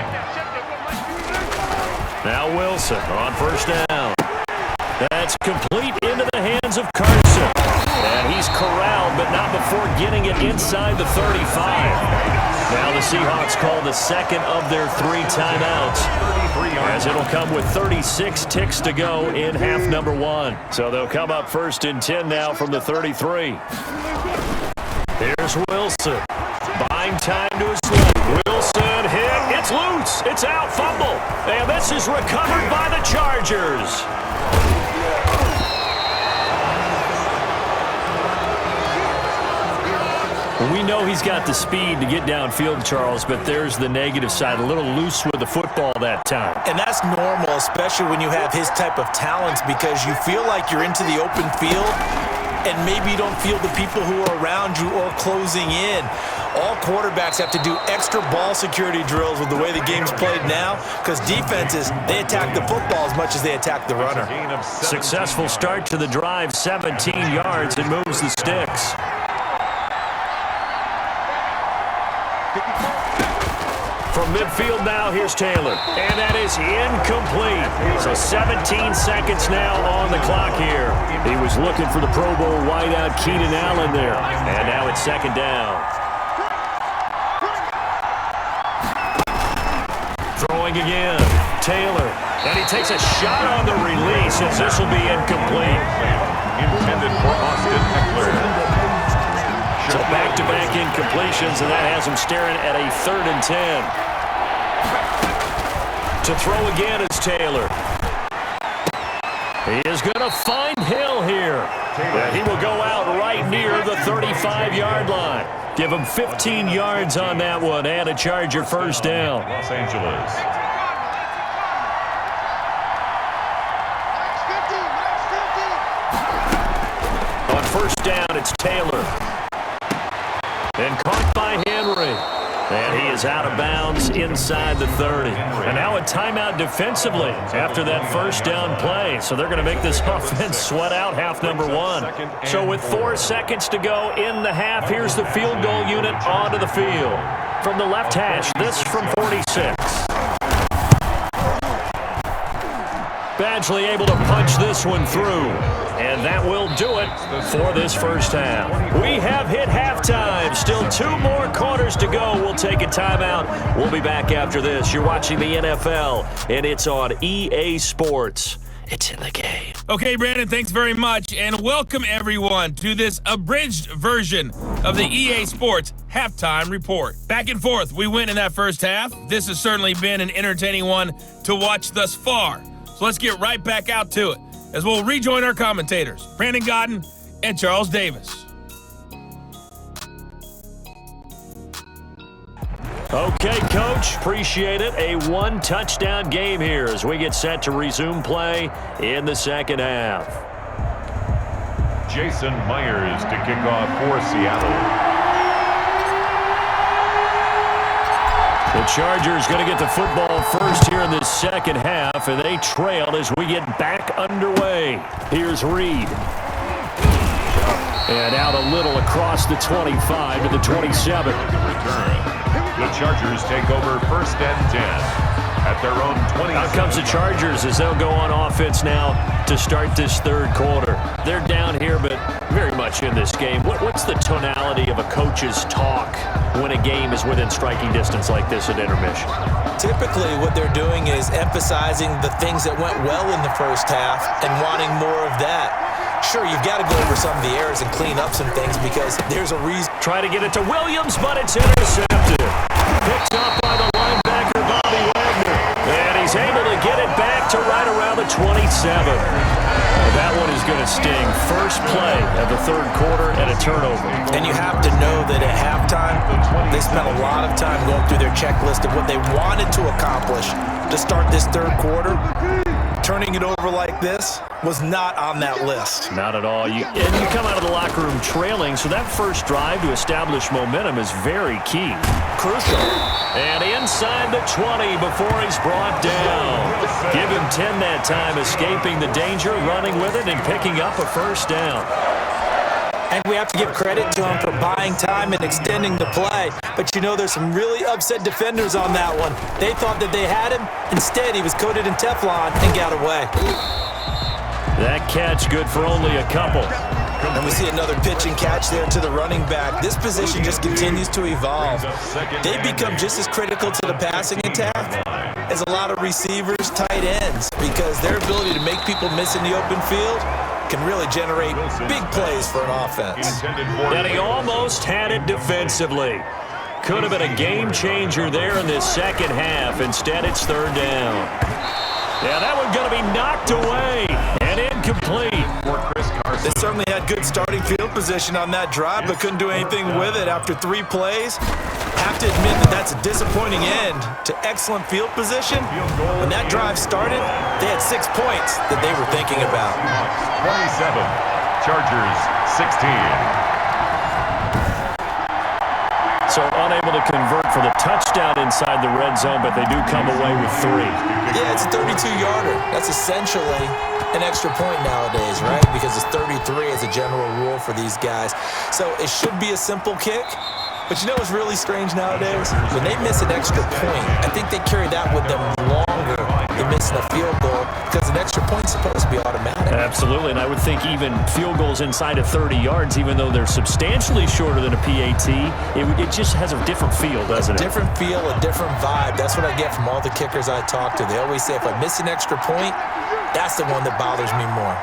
Now Wilson on first down. That's complete into the hands of Carson. And he's corralled, but not before getting it inside the 35. Now the Seahawks call the 2nd of their 3 timeouts, as it'll come with 36 ticks to go in half number 1. So they'll come up 1st and 10 now from the 33. Here's Wilson. Buying time to his left. Wilson hit. It's loose. It's out. Fumble. And this is recovered by the Chargers. We know he's got the speed to get downfield, Charles, but there's the negative side. A little loose with the football that time. And that's normal, especially when you have his type of talents, because you feel like you're into the open field and maybe you don't feel the people who are around you or closing in. All quarterbacks have to do extra ball security drills with the way the game's played now, because defenses, they attack the football as much as they attack the runner. Successful start to the drive, 17 yards. It moves the sticks. From midfield now, here's Taylor. And that is incomplete. So 17 seconds now on the clock here. He was looking for the Pro Bowl wideout Keenan Allen there. And now it's second down. Throwing again. Taylor. And he takes a shot on the release as this will be incomplete. Intended for Austin Eckler. So back-to-back incompletions, and that has him staring at a 3rd and 10. To throw again is Taylor. He is going to find Hill here. And he will go out right near the 35-yard line. Give him 15 yards on that one and a Charger first down. Los Angeles. On first down, it's Taylor. And caught by Henry. And he is out of bounds inside the 30. And now a timeout defensively after that first down play. So they're going to make this offense sweat out half number one. So with 4 seconds to go in the half, here's the field goal unit onto the field. From the left hash, this from 46. Badgley able to punch this one through. And that will do it for this first half. We have hit halftime. Still 2 more quarters to go. We'll take a timeout. We'll be back after this. You're watching the NFL, and it's on EA Sports. It's in the game. Okay, Brandon, thanks very much. And welcome, everyone, to this abridged version of the EA Sports Halftime Report. Back and forth, we win in that first half. This has certainly been an entertaining one to watch thus far. So let's get right back out to it, as we'll rejoin our commentators, Brandon Godden and Charles Davis. Okay, Coach, appreciate it. A 1-touchdown game here as we get set to resume play in the second half. Jason Myers to kick off for Seattle. The Chargers going to get the football first here in this second half, and they trail as we get back underway. Here's Reed. And out a little across the 25 to the 27. The Chargers take over first and 10 at their own 20. Out comes the Chargers as they'll go on offense now to start this third quarter. They're down here, but very much in this game. What's the tonality of a coach's talk when a game is within striking distance like this at intermission? Typically, what they're doing is emphasizing the things that went well in the first half and wanting more of that. Sure, you've got to go over some of the errors and clean up some things because there's a reason. Try to get it to Williams, but it's intercepted. Picked up by the linebacker, Bobby Wagner. And he's able to get it back to right around the 27. That one is going to sting. First play of the third quarter and a turnover. And you have to know that at halftime, they spent a lot of time going through their checklist of what they wanted to accomplish to start this third quarter. Turning it over like this was not on that list. Not at all. You come out of the locker room trailing, so that first drive to establish momentum is very key. Crucial. And inside the 20 before he's brought down. Give him 10 that time, escaping the danger, running with it, and picking up a first down. And we have to give credit to him for buying time and extending the play. But you know, there's some really upset defenders on that one. They thought that they had him. Instead, he was coated in Teflon and got away. That catch good for only a couple. And we see another pitch and catch there to the running back. This position just continues to evolve. They become just as critical to the passing attack as a lot of receivers, tight ends, because their ability to make people miss in the open field can really generate big plays for an offense. And he almost had it defensively. Could have been a game changer there in this second half. Instead, it's third down. Yeah, that one's going to be knocked away and incomplete. They certainly had good starting field position on that drive, but couldn't do anything with it after 3 plays. Have to admit that that's a disappointing end to excellent field position. When that drive started, they had 6 points that they were thinking about. 27, Chargers 16. So unable to convert for the touchdown inside the red zone, but they do come away with 3. Yeah, it's a 32-yarder. That's essentially an extra point nowadays, right? Because it's 33 as a general rule for these guys. So it should be a simple kick. But you know what's really strange nowadays? When they miss an extra point, I think they carry that with them longer than missing a field goal because an extra point's supposed to be automatic. Absolutely, and I would think even field goals inside of 30 yards, even though they're substantially shorter than a PAT, it just has a different feel, doesn't it? A different feel, a different vibe. That's what I get from all the kickers I talk to. They always say if I miss an extra point, that's the one that bothers me more.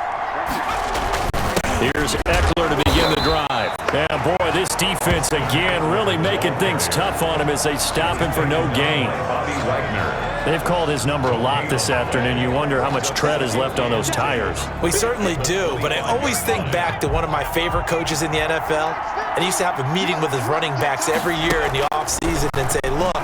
Here's Eckler to begin the drive. And boy, this defense again really making things tough on him as they stop him for no gain. They've called his number a lot this afternoon. You wonder how much tread is left on those tires. We certainly do, but I always think back to one of my favorite coaches in the NFL, and he used to have a meeting with his running backs every year in the offseason and say, look,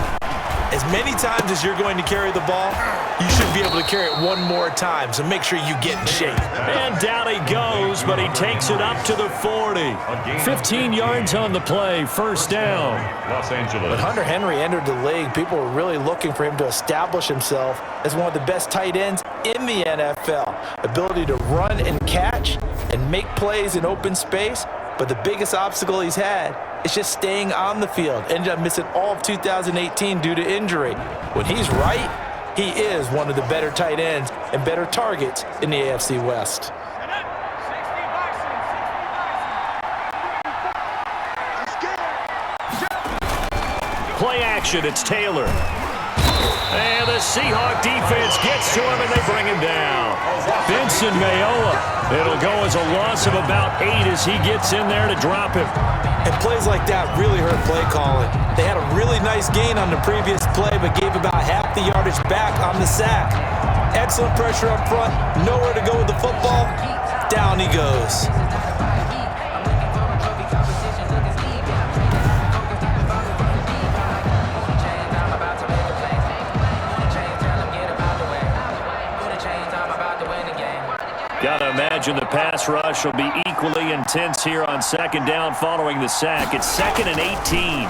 as many times as you're going to carry the ball, you should be able to carry it one more time, so make sure you get in shape. And down he goes, but he takes it up to the 40. 15 yards on the play, first down. Los Angeles. When Hunter Henry entered the league, people were really looking for him to establish himself as one of the best tight ends in the NFL. Ability to run and catch and make plays in open space, but the biggest obstacle he's had is just staying on the field. Ended up missing all of 2018 due to injury. When he's right, he is one of the better tight ends and better targets in the AFC West. Play action, it's Taylor. And the Seahawks defense gets to him and they bring him down. Benson Mayowa. It'll go as a loss of about 8 as he gets in there to drop him. And plays like that really hurt play calling. They had a really nice gain on the previous play, but gave about half the yardage back on the sack. Excellent pressure up front, nowhere to go with the football. Down he goes. Gotta imagine the pass rush will be equally intense here on second down following the sack. It's 2nd and 18.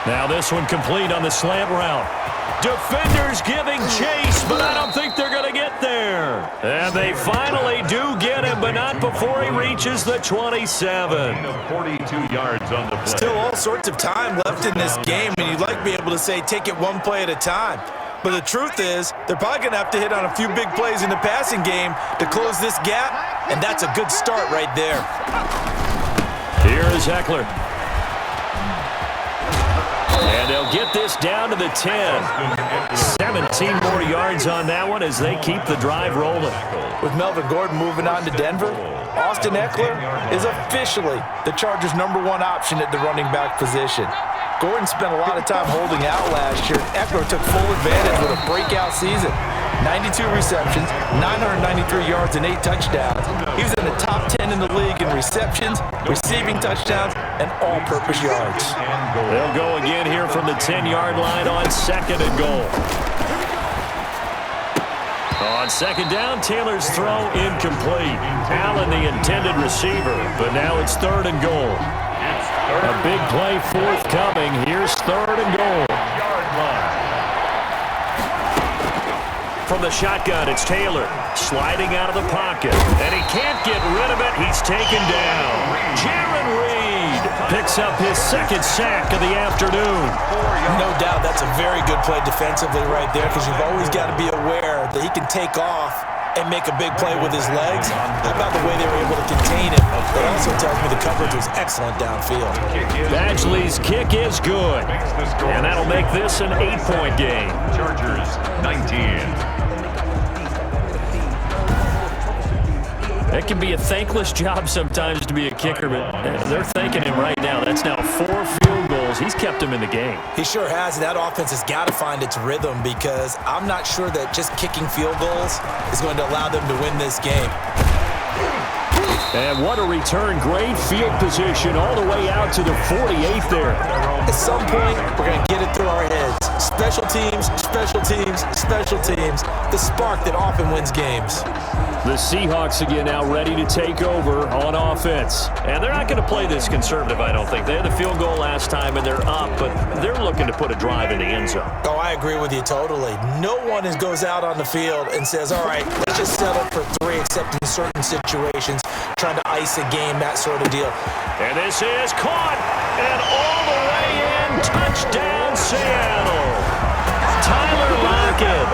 Now this one complete on the slant route. Defenders giving chase, but I don't think they're going to get there. And they finally do get him, but not before he reaches the 27. 42 yards on the play. Still all sorts of time left in this game, and you'd like to be able to say take it one play at a time. But the truth is, they're probably going to have to hit on a few big plays in the passing game to close this gap, and that's a good start right there. Here's Eckler. And they'll get this down to the 10. 17 more yards on that one as they keep the drive rolling. With Melvin Gordon moving on to Denver, Austin Eckler is officially the Chargers' #1 option at the running back position. Gordon spent a lot of time holding out last year. Eckler took full advantage with a breakout season. 92 receptions, 993 yards, and 8 touchdowns. He was in the top 10 in the league in receptions, receiving touchdowns, and all-purpose yards. They'll go again here from the 10-yard line on 2nd and goal. On 2nd down, Taylor's throw incomplete. Allen the intended receiver, but now it's 3rd and goal. A big play forthcoming. Here's 3rd and goal. From the shotgun, it's Taylor sliding out of the pocket. And he can't get rid of it. He's taken down. Jaron Reed picks up his 2nd sack of the afternoon. No doubt that's a very good play defensively right there, because you've always got to be aware that he can take off and make a big play with his legs. How about the way they were able to contain him? That also tells me the coverage was excellent downfield. Badgley's kick is good. And that'll make this an 8-point game. Chargers 19. It can be a thankless job sometimes to be a kicker, but they're thanking him right now. That's now 4 field goals. He's kept him in the game. He sure has, and that offense has got to find its rhythm, because I'm not sure that just kicking field goals is going to allow them to win this game. And what a return. Great field position all the way out to the 48 there. At some point, we're going to get it through our heads. Special teams, special teams, special teams. The spark that often wins games. The Seahawks again now ready to take over on offense. And they're not going to play this conservative, I don't think. They had the field goal last time, and they're up, but they're looking to put a drive in the end zone. Oh, I agree with you totally. No one goes out on the field and says, all right, let's just settle for 3, except in certain situations, trying to ice a game, that sort of deal. And this is caught, and all the way in, touchdown Seattle. Tyler Lockett,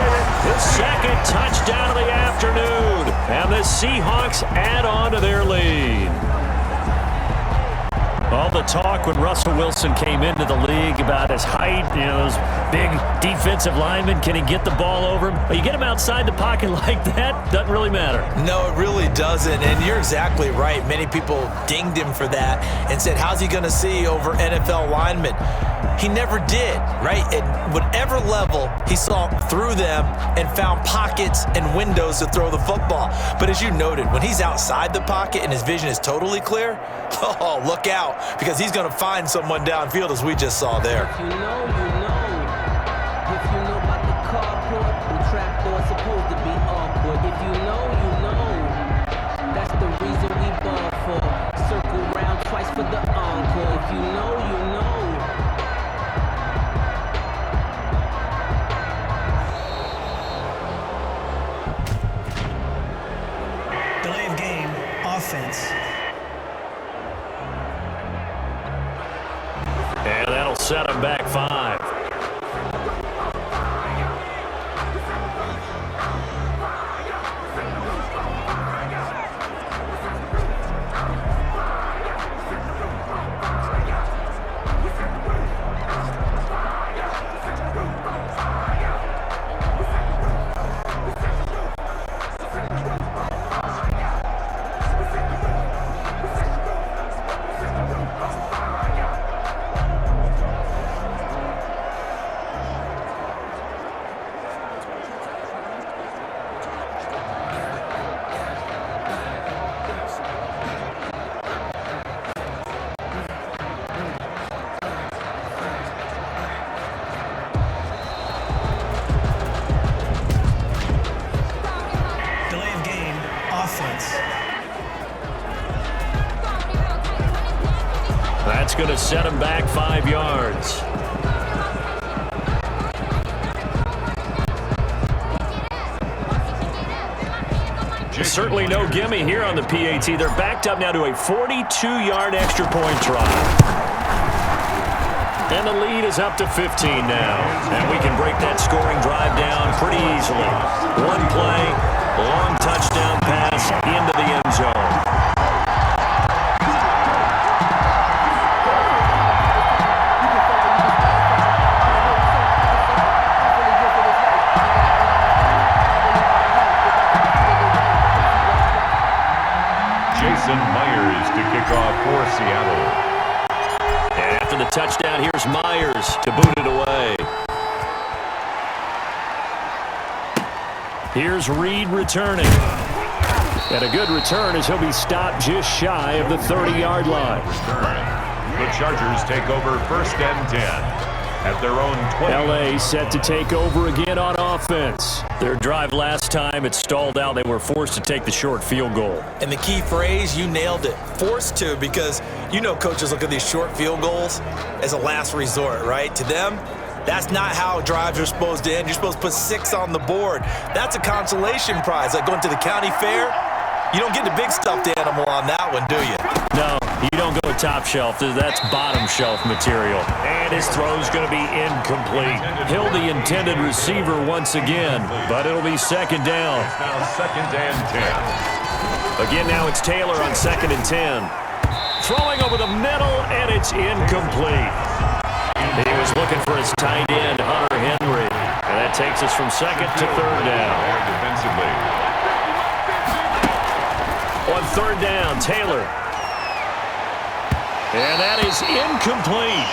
his second touchdown of the afternoon, and the Seahawks add on to their lead. All the talk when Russell Wilson came into the league about his height, those big defensive linemen, can he get the ball over him? But you get him outside the pocket like that, doesn't really matter. No, it really doesn't, and you're exactly right. Many people dinged him for that and said, how's he going to see over NFL linemen? He never did, right? At whatever level, he saw through them and found pockets and windows to throw the football. But as you noted, when he's outside the pocket and his vision is totally clear, oh, look out, because he's going to find someone downfield, as we just saw there. If you know, you know. If you know about the carport, the trapdoor's supposed to be awkward. If you know, you know. That's the reason we ball for. Circle round twice for the encore. If you know, you know. Delay of game, offense. And that'll set him back 5. That's going to set him back 5 yards. Certainly no gimme here on the PAT. They're backed up now to a 42-yard extra point try. And the lead is up to 15 now. And we can break that scoring drive down pretty easily. One play, long touchdown pass into the end zone. Myers to kick off for Seattle. And after the touchdown, here's Myers to boot it away. Here's Reed returning. And a good return as he'll be stopped just shy of the 30-yard line. The Chargers take over 1st and 10. At their own 20. L.A. set to take over again on offense. Their drive last time, it stalled out. They were forced to take the short field goal. And the key phrase, you nailed it. Forced to, because you know coaches look at these short field goals as a last resort, right? To them, that's not how drives are supposed to end. You're supposed to put 6 on the board. That's a consolation prize. Like going to the county fair, you don't get the big stuffed animal on that one, do you? No, you don't go top shelf. That's bottom shelf material. And his throw's going to be incomplete. Hill the intended receiver once again, but it'll be 2nd down. Now 2nd and 10. Again, now it's Taylor on 2nd and 10. Throwing over the middle, and it's incomplete. He was looking for his tight end, Hunter Henry. And that takes us from 2nd to 3rd down. Defensively. On 3rd down, Taylor. And that is incomplete.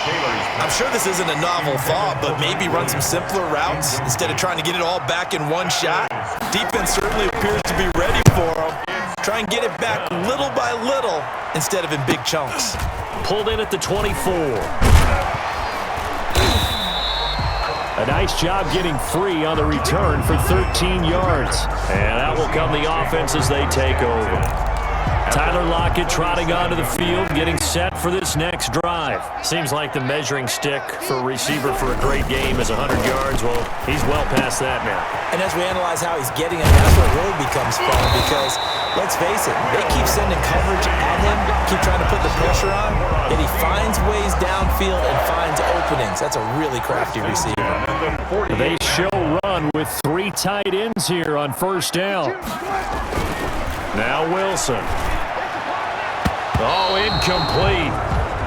I'm sure this isn't a novel thought, but maybe run some simpler routes instead of trying to get it all back in one shot. Defense certainly appears to be ready for him. Try and get it back little by little instead of in big chunks. Pulled in at the 24. A nice job getting free on the return for 13 yards. And that will come the offense as they take over. Tyler Lockett trotting onto the field, getting set for this next drive. Seems like the measuring stick for a receiver for a great game is 100 yards. Well, he's well past that now. And as we analyze how he's getting it, that's where it really becomes fun because, let's face it, they keep sending coverage at him, keep trying to put the pressure on, and he finds ways downfield and finds openings. That's a really crafty receiver. They show run with 3 tight ends here on first down. Now Wilson. Oh, incomplete.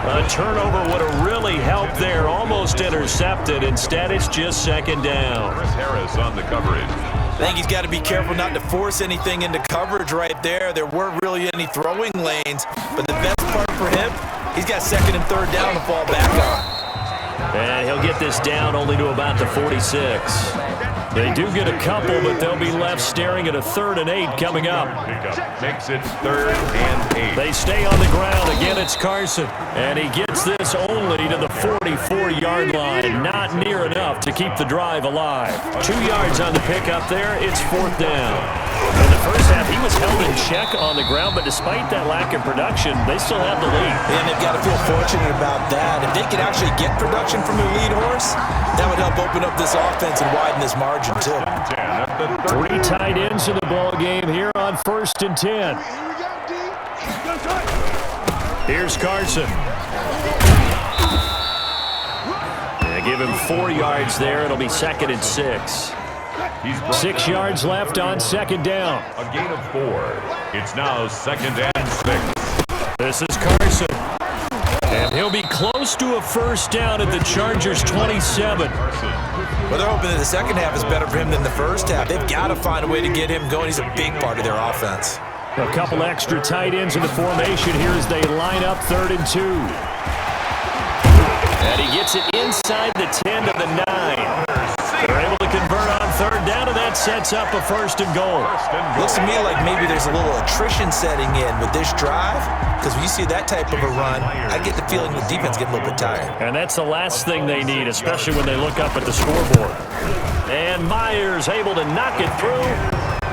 A turnover would have really helped there. Almost intercepted. Instead, it's just second down. Chris Harris on the coverage. I think he's got to be careful not to force anything into coverage right there. There weren't really any throwing lanes, but the best part for him, he's got second and third down to fall back on. And he'll get this down only to about the 46. They do get a couple, but they'll be left staring at a 3rd and 8 coming up. Makes it 3rd and 8. They stay on the ground. Again, it's Carson. And he gets this only to the 44-yard line. Not near enough to keep the drive alive. 2 yards on the pickup there. It's 4th down. In the first half, he was held in check on the ground, but despite that lack of production, they still have the lead. And they've got to feel fortunate about that. If they could actually get production from their lead horse, that would help open up this offense and widen this margin, too. 3 tight ends in the ball game here on 1st and 10. Here's Carson. They give him 4 yards there. It'll be 2nd and 6. 6 yards left on 2nd down. A gain of 4. It's now 2nd and 6. This is Carson. And he'll be close to a first down at the Chargers' 27. Well, they're hoping that the second half is better for him than the first half. They've got to find a way to get him going. He's a big part of their offense. A couple extra tight ends in the formation here as they line up 3rd and 2. And he gets it inside the 10 to the 9. They're able to convert on 3rd down, and that sets up a 1st and goal. Looks to me like maybe there's a little attrition setting in with this drive, because when you see that type of a run, I get the feeling the defense get a little bit tired. And that's the last thing they need, especially when they look up at the scoreboard. And Myers able to knock it through,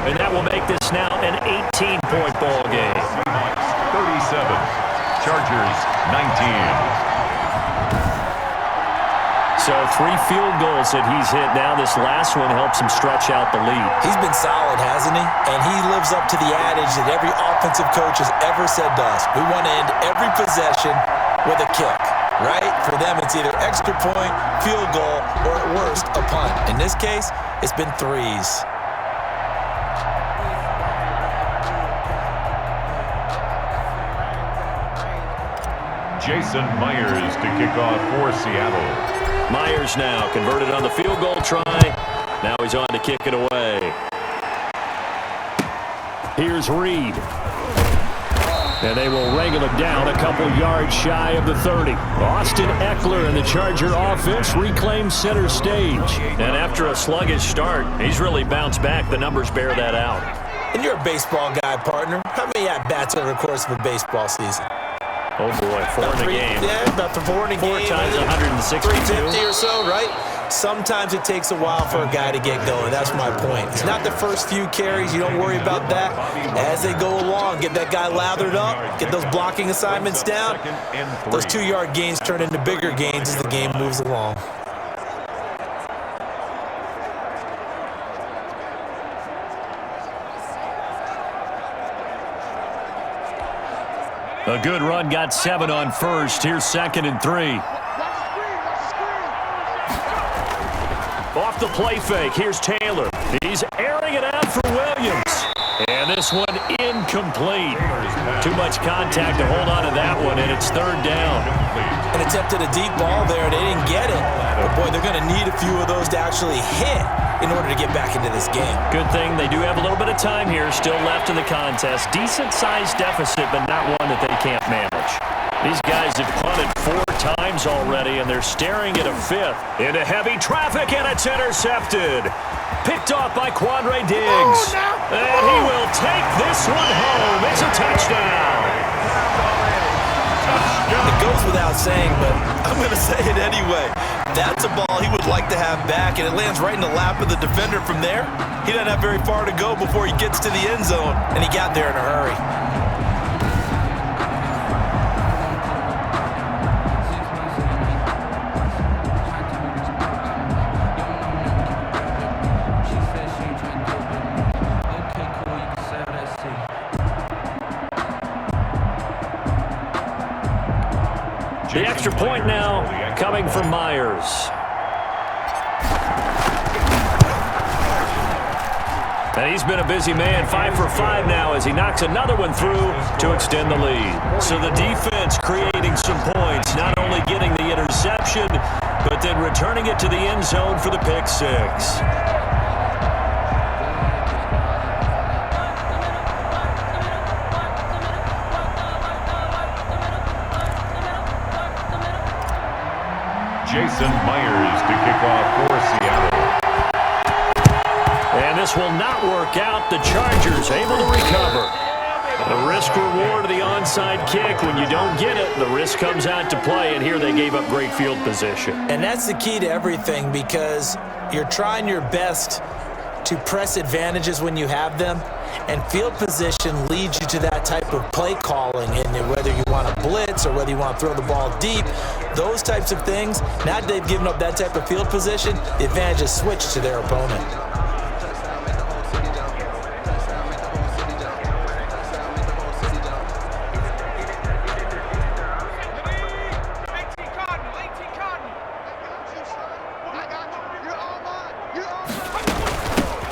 and that will make this now an 18-point ball game. 37. Chargers 19. So 3 field goals that he's hit now. This last one helps him stretch out the lead. He's been solid, hasn't he? And he lives up to the adage that every offensive coach has ever said to us. We want to end every possession with a kick, right? For them, it's either extra point, field goal, or at worst, a punt. In this case, it's been 3s. Jason Myers to kick off for Seattle. Myers now converted on the field goal try. Now he's on to kick it away. Here's Reed. And they will wrangle him down a couple yards shy of the 30. Austin Eckler and the Charger offense reclaim center stage. And after a sluggish start, he's really bounced back. The numbers bear that out. And you're a baseball guy, partner. How many at-bats over the course of a baseball season? Oh, boy, 4 in a game. Yeah, about 4 in a game. 4 times 162. 350 or so, right? Sometimes it takes a while for a guy to get going. That's my point. It's not the first few carries. You don't worry about that. As they go along, get that guy lathered up, get those blocking assignments down. Those 2-yard gains turn into bigger gains as the game moves along. A good run, got 7 on first. Here's 2nd and 3. Off the play fake, here's Taylor. He's airing it out for Williams. And this one incomplete. Too much contact to hold on to that one, and it's 3rd down. And attempted a deep ball there, and they didn't get it. But, boy, they're going to need a few of those to actually hit in order to get back into this game. Good thing they do have a little bit of time here still left in the contest. Decent-sized deficit, but not one that they can't manage. These guys have punted 4 times already, and they're staring at a fifth. Into heavy traffic, and it's intercepted. Picked off by Quandre Diggs. And he will take this one home. It's a touchdown. It goes without saying, but I'm going to say it anyway. That's a ball he would like to have back, and it lands right in the lap of the defender from there. He doesn't have very far to go before he gets to the end zone, and he got there in a hurry. The extra point now coming from Myers. And he's been a busy man, 5 for 5 now as he knocks another one through to extend the lead. So the defense creating some points, not only getting the interception, but then returning it to the end zone for the pick six. Jason Myers to kick off for Seattle. And this will not work out. The Chargers able to recover. The risk reward of the onside kick. When you don't get it, the risk comes out to play, and here they gave up great field position. And that's the key to everything, because you're trying your best to press advantages when you have them, and field position leads you to that type of play calling, and whether you want to blitz or whether you want to throw the ball deep, those types of things. Now that they've given up that type of field position, the advantage is switched to their opponent.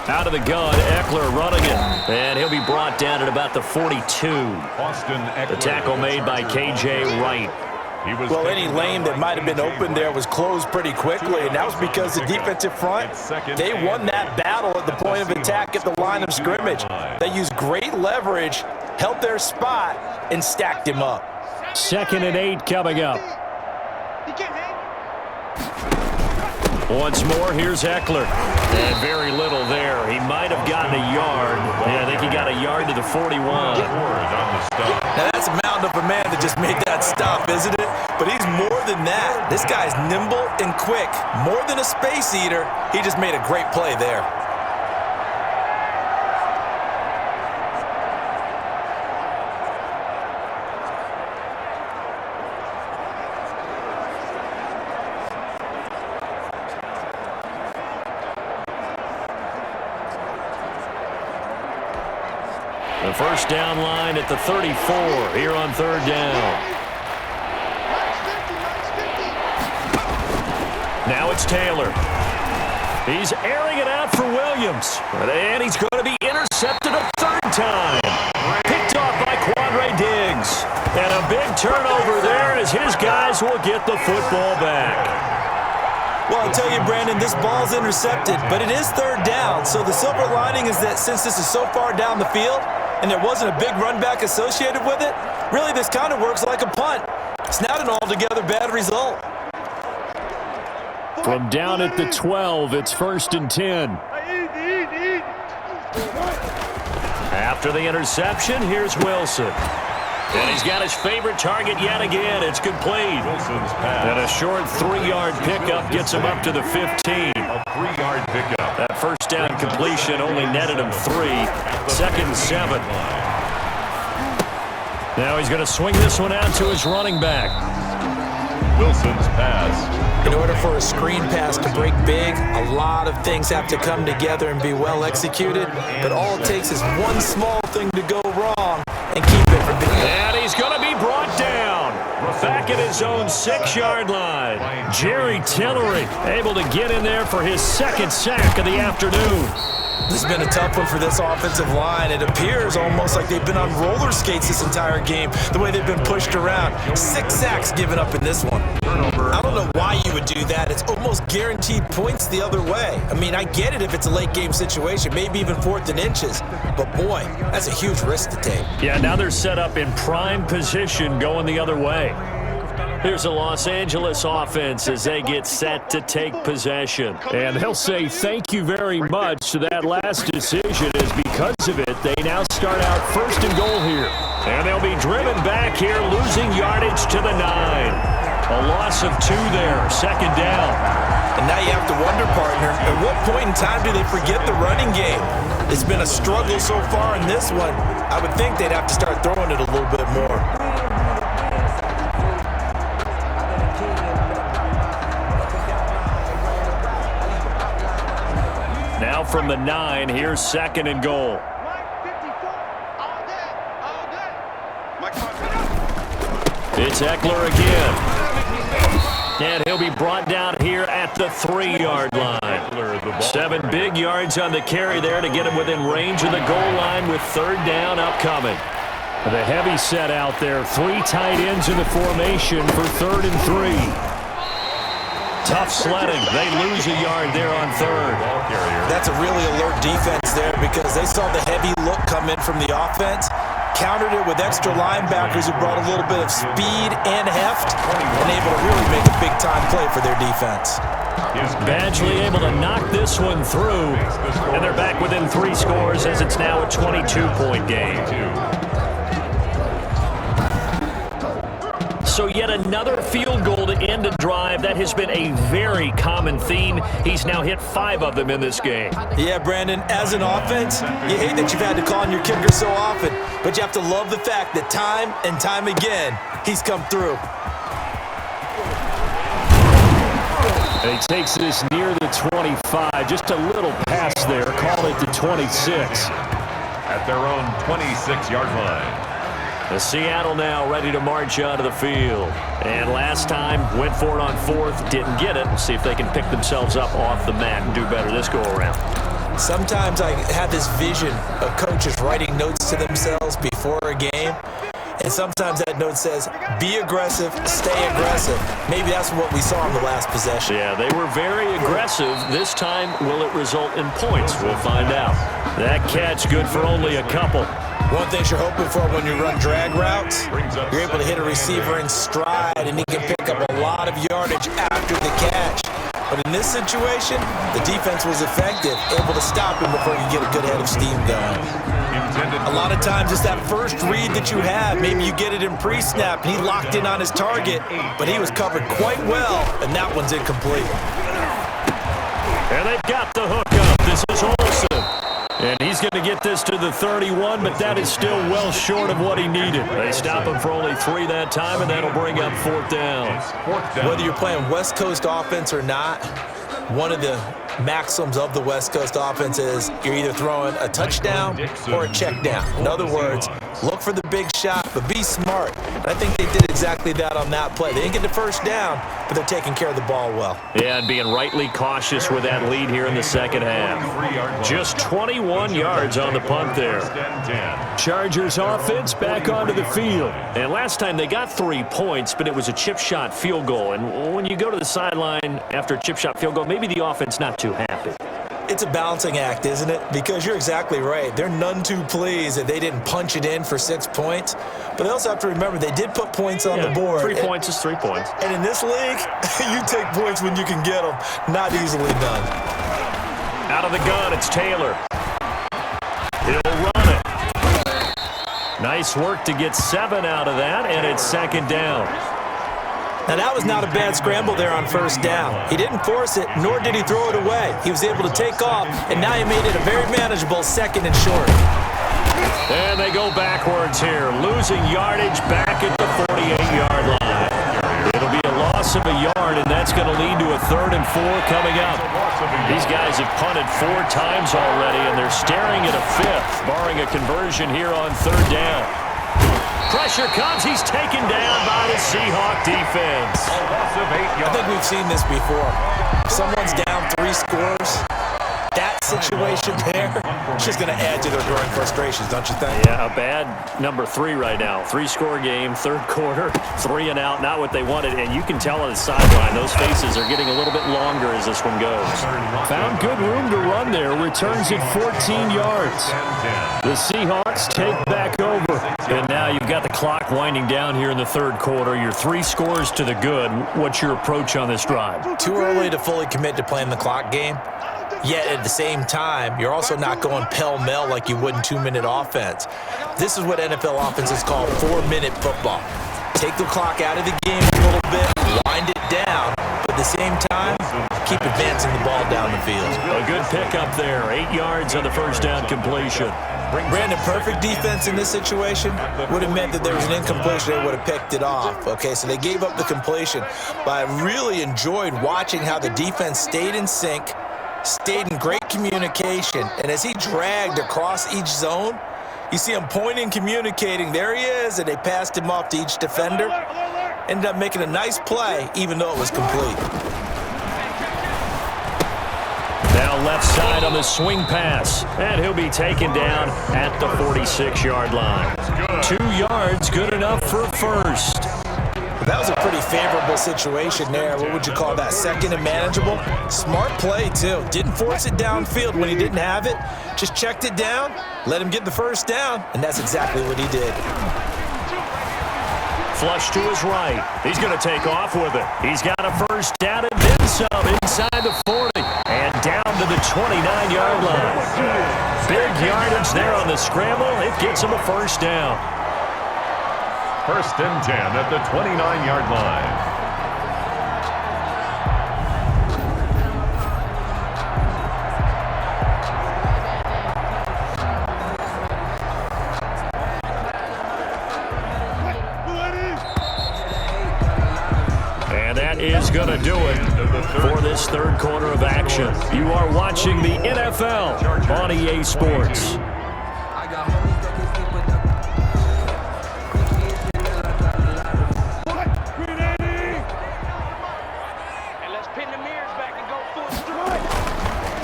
Out of the gun, Eckler running it. And he'll be brought down at about the 42. The tackle made by K.J. Wright. Well, any lane that might have been open there was closed pretty quickly, and that was because the defensive front, they won that battle at the point of attack at the line of scrimmage. They used great leverage, held their spot, and stacked him up. 2nd and 8 coming up. Once more, here's Eckler. And very little there. He might have gotten a yard. Yeah, I think he got a yard to the 41. Now, that's a mountain of a man that just made that stop, isn't it? But he's more than that. This guy's nimble and quick. More than a space eater, he just made a great play there. The first down line at the 34 here on 3rd down. Now it's Taylor. He's airing it out for Williams. And he's going to be intercepted a 3rd time. Picked off by Quandre Diggs. And a big turnover there as his guys will get the football back. Well, I'll tell you, Brandon, this ball's intercepted, but it is 3rd down. So the silver lining is that since this is so far down the field and there wasn't a big run back associated with it, really this kind of works like a punt. It's not an altogether bad result. From down at the 12, it's 1st and 10. After the interception, here's Wilson. And he's got his favorite target yet again. It's complete. And a short 3-yard pickup gets him up to the 15. A 3-yard pickup. That first down completion only netted him 3. 2nd and 7. Now he's going to swing this one out to his running back. Wilson's pass. In order for a screen pass to break big, a lot of things have to come together and be well executed. But all it takes is one small thing to go wrong and keep it from being. And he's going to be brought down back at his own 6-yard line. Jerry Tillery able to get in there for his 2nd sack of the afternoon. This has been a tough one for this offensive line. It appears almost like they've been on roller skates this entire game, the way they've been pushed around. 6 sacks given up in this one. I don't know why you would do that. It's almost guaranteed points the other way. I mean, I get it if it's a late game situation, maybe even 4th and inches. But boy, that's a huge risk to take. Yeah, now they're set up in prime position going the other way. Here's the Los Angeles offense as they get set to take possession. And they'll say thank you very much to that last decision, as because of it, they now start out first and goal here. And they'll be driven back here, losing yardage to the 9. A loss of 2 there, second down. And now you have to wonder, partner, at what point in time do they forget the running game? It's been a struggle so far in this one. I would think they'd have to start throwing it a little bit more. Now from the 9, here's second and goal. It's Eckler again. And he'll be brought down here at the 3-yard line. 7 big yards on the carry there to get him within range of the goal line with third down upcoming. The heavy set out there. 3 tight ends in the formation for 3rd and 3. Tough sledding. They lose a yard there on third. That's a really alert defense there because they saw the heavy look come in from the offense, countered it with extra linebackers who brought a little bit of speed and heft, and able to really make a big-time play for their defense. Badgley able to knock this one through, and they're back within 3 scores as it's now a 22-point game. So yet another field goal to end a drive. That has been a very common theme. He's now hit 5 of them in this game. Yeah, Brandon, as an offense, you hate that you've had to call on your kicker so often, but you have to love the fact that time and time again, he's come through. And he takes this near the 25. Just a little pass there. Call it the 26. At their own 26-yard line. The Seattle now ready to march onto the field. And last time, went for it on 4th, didn't get it. We'll see if they can pick themselves up off the mat and do better this go-around. Sometimes I have this vision of coaches writing notes to themselves before a game. And sometimes that note says, be aggressive, stay aggressive. Maybe that's what we saw in the last possession. Yeah, they were very aggressive. This time, will it result in points? We'll find out. That catch good for only a couple. One thing you're hoping for when you run drag routes, you're able to hit a receiver in stride, and he can pick up a lot of yardage after the catch. But in this situation, the defense was effective, able to stop him before you get a good head of steam going. A lot of times it's that first read that you have. Maybe you get it in pre-snap, and he locked in on his target, but he was covered quite well, and that one's incomplete. And they've got the hook up. This is Olsen. And he's going to get this to the 31, but that is still well short of what he needed. They stop him for only 3 that time, and that'll bring up 4th down. Whether you're playing West Coast offense or not, one of the maxims of the West Coast offense is you're either throwing a touchdown or a check down. In other words, look for the big shot, but be smart. And I think they did exactly that on that play. They didn't get the first down, but they're taking care of the ball well. Yeah, and being rightly cautious with that lead here in the second half. Just 21 yards on the punt there. Chargers offense back onto the field. And last time they got 3 points, but it was a chip shot field goal. And when you go to the sideline after a chip shot field goal, maybe the offense not too happy. It's a balancing act, isn't it? Because you're exactly right. They're none too pleased that they didn't punch it in for 6 points. But they also have to remember they did put points on the board. 3 points is 3 points. And in this league, you take points when you can get them. Not easily done. Out of the gun, it's Taylor. He'll run it. Nice work to get 7 out of that, and it's second down. Now, that was not a bad scramble there on first down. He didn't force it, nor did he throw it away. He was able to take off, and now he made it a very manageable 2nd and short. And they go backwards here, losing yardage back at the 48-yard line. It'll be a loss of a yard, and that's going to lead to a 3rd and 4 coming up. These guys have punted 4 times already, and they're staring at a 5th, barring a conversion here on 3rd down. Pressure comes. He's taken down by the Seahawk defense. I think we've seen this before. Someone's down 3 scores. That situation there, it's just going to add to their growing frustrations, don't you think? Yeah, a bad number 3 right now. 3-score game, 3rd quarter, 3 and out, not what they wanted. And you can tell on the sideline, those faces are getting a little bit longer as this one goes. Found good room to run there. Returns at 14 yards. The Seahawks take back over. And now Now you've got the clock winding down here in the third quarter. You're 3 scores to the good. What's your approach on this drive? Too early to fully commit to playing the clock game. Yet at the same time, you're also not going pell-mell like you would in 2-minute offense. This is what NFL offenses call 4-minute football. Take the clock out of the game a little bit, wind it down, but at the same time, keep advancing the ball down the field. A good pickup there. 8 yards on the first down completion. Brandon, perfect defense in this situation would have meant that there was an incompletion. They would have picked it off. Okay, so they gave up the completion. But I really enjoyed watching how the defense stayed in sync, stayed in great communication, and as he dragged across each zone, you see him pointing, communicating. There he is, and they passed him off to each defender. Ended up making a nice play, even though it was complete. Now left side on the swing pass, and he'll be taken down at the 46-yard line. 2 yards, good enough for a first. That was a pretty favorable situation there. What would you call that? Second and manageable? Smart play, too. Didn't force it downfield when he didn't have it. Just checked it down, let him get the first down, and that's exactly what he did. Flush to his right. He's going to take off with it. He's got a first down and then some inside the 40 and down to the 29-yard line. Big yardage there on the scramble. It gets him a first down. First and 10 at the 29-yard line. Is going to do it for this third quarter of action. You are watching the NFL on EA Sports.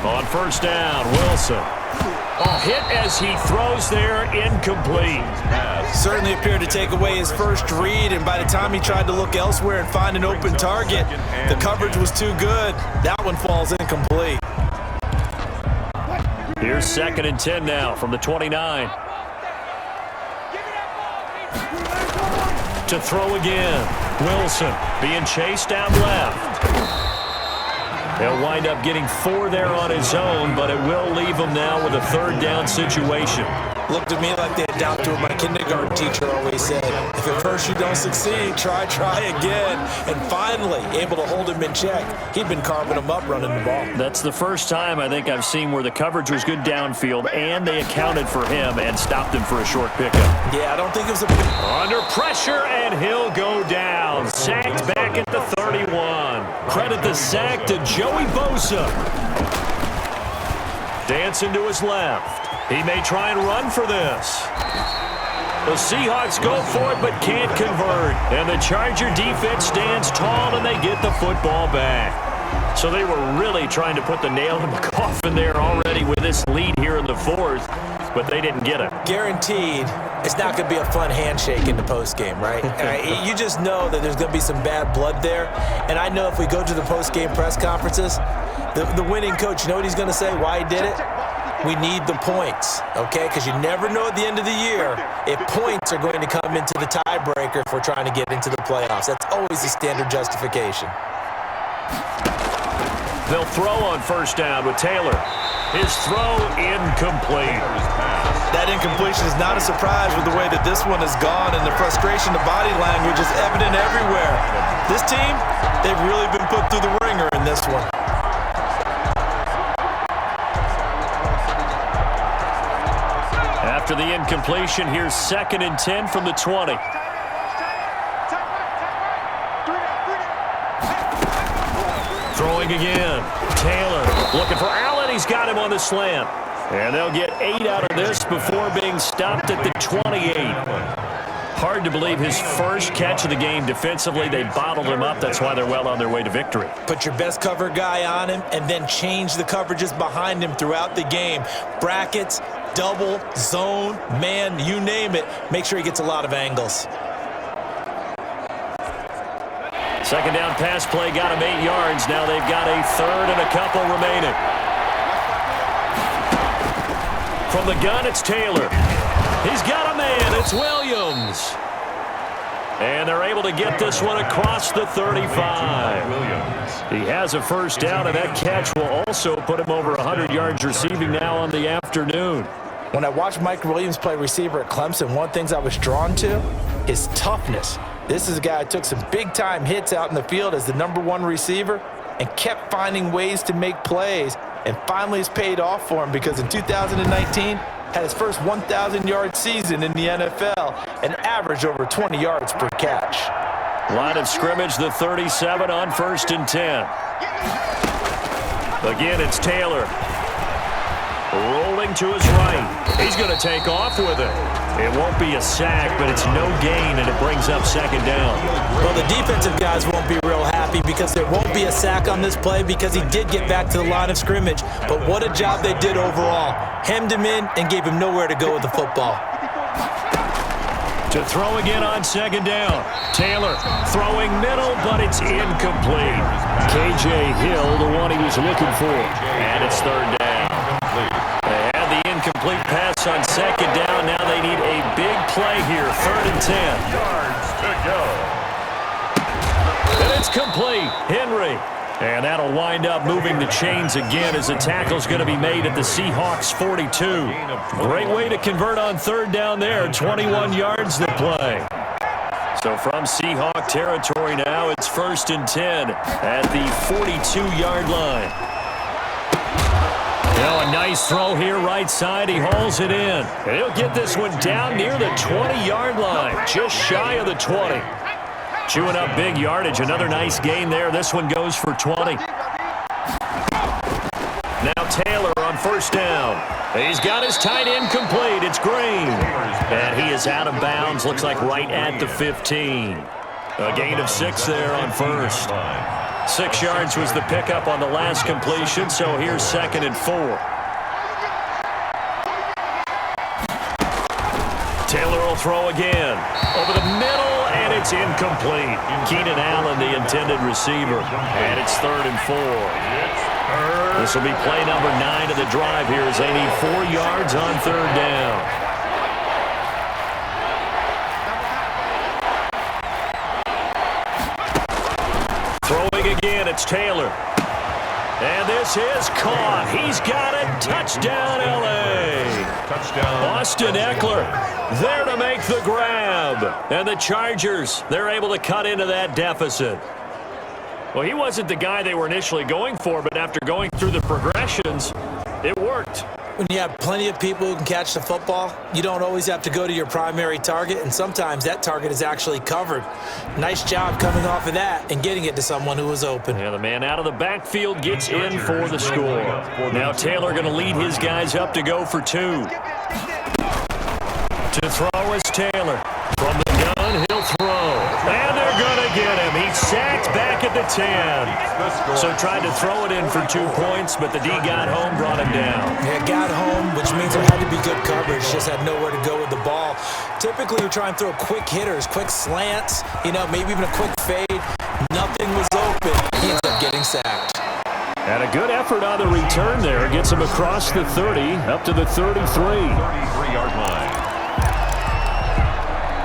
On first down, Wilson. A hit as he throws there, incomplete. Certainly appeared to take away his first read, and by the time he tried to look elsewhere and find an open target, the coverage was too good. That one falls incomplete. Here's 2nd and 10 now from the 29. To throw again. Wilson being chased down left. He'll wind up getting 4 there on his own, but it will leave him now with a third down situation. Looked to me like they adopted what my kindergarten teacher always said. If at first you don't succeed, try again. And finally, able to hold him in check. He'd been carving him up running the ball. That's the first time I think I've seen where the coverage was good downfield, and they accounted for him and stopped him for a short pickup. Yeah, I don't think it was under pressure, and he'll go down. Sacked back at the 31. Credit the sack to Joey Bosa. Dancing to his left. He may try and run for this. The Seahawks go for it but can't convert. And the Charger defense stands tall and they get the football back. So they were really trying to put the nail in the coffin there already with this lead here in the fourth, but they didn't get it. Guaranteed it's not going to be a fun handshake in the postgame, right? You just know that there's going to be some bad blood there. And I know if we go to the postgame press conferences, the winning coach, you know what he's going to say, why he did it? We need the points, okay? Because you never know at the end of the year if points are going to come into the tiebreaker if we're trying to get into the playoffs. That's always the standard justification. They'll throw on first down with Taylor. His throw incomplete. That incompletion is not a surprise with the way that this one has gone, and the frustration, the body language is evident everywhere. This team, they've really been put through the ringer in this one. After the incompletion, here's 2nd and 10 from the 20. Throwing again. Taylor looking for Allen. He's got him on the slant. And they'll get 8 out of this before being stopped at the 28. Hard to believe his first catch of the game defensively. They bottled him up. That's why they're well on their way to victory. Put your best cover guy on him and then change the coverages behind him throughout the game. Brackets, double, zone, man, you name it. Make sure he gets a lot of angles. Second down pass play got him 8 yards. Now they've got a third and a couple remaining. From the gun, it's Taylor. He's got a man. It's Williams. And they're able to get this one across the 35. He has a first down, and that catch will also put him over 100 yards receiving now on the afternoon. When I watched Mike Williams play receiver at Clemson, one of the things I was drawn to, his toughness. This is a guy who took some big-time hits out in the field as the #1 receiver and kept finding ways to make plays, and finally it's paid off for him because in 2019, had his first 1,000-yard season in the NFL and averaged over 20 yards per catch. Line of scrimmage, the 37 on 1st and 10. Again, it's Taylor. Rolling to his right. He's going to take off with it. It won't be a sack, but it's no gain, and it brings up 2nd down. Well, the defensive guys won't be real happy because there won't be a sack on this play because he did get back to the line of scrimmage. But what a job they did overall. Hemmed him in and gave him nowhere to go with the football. To throw again on 2nd down. Taylor throwing middle, but it's incomplete. K.J. Hill, the one he was looking for. And it's 3rd down. They had the incomplete pass on 2nd down. Now they need a big play here. 3rd and 10. Yards to go. And it's complete. Henry. And that'll wind up moving the chains again as the tackle's going to be made at the Seahawks 42. Great way to convert on 3rd down there. 21 yards the play. So from Seahawk territory now, it's 1st and 10 at the 42-yard line. A nice throw here right side. He hauls it in. And he'll get this one down near the 20-yard line, just shy of the 20. Chewing up big yardage. Another nice gain there. This one goes for 20. Now Taylor on 1st down. He's got his tight end complete. It's Green. And he is out of bounds. Looks like right at the 15. A gain of 6 there on 1st. 6 yards was the pickup on the last completion, so here's 2nd and 4. Taylor will throw again. Over the middle, and it's incomplete. Keenan Allen, the intended receiver. And it's 3rd and 4. This will be play number 9 of the drive here as they need 4 yards on 3rd down. Throwing again, it's Taylor. And this is caught. He's got it. Touchdown, L.A. Touchdown. Austin Eckler there to make the grab. And the Chargers, they're able to cut into that deficit. Well, he wasn't the guy they were initially going for, but after going through the progressions, it worked. When you have plenty of people who can catch the football, you don't always have to go to your primary target, and sometimes that target is actually covered. Nice job coming off of that and getting it to someone who was open. Yeah, the man out of the backfield gets in for the score. Now Taylor going to lead his guys up to go for 2. To throw is Taylor. From the gun, he'll throw. And they're going to get him. He's sacked back at the 10. So tried to throw it in for 2 points, but the D got home, brought him down. Yeah, got home, which means there had to be good coverage. Just had nowhere to go with the ball. Typically, you try and throw quick hitters, quick slants, maybe even a quick fade. Nothing was open. He ends up getting sacked. And a good effort on the return there. Gets him across the 30, up to the 33. 33-yard line.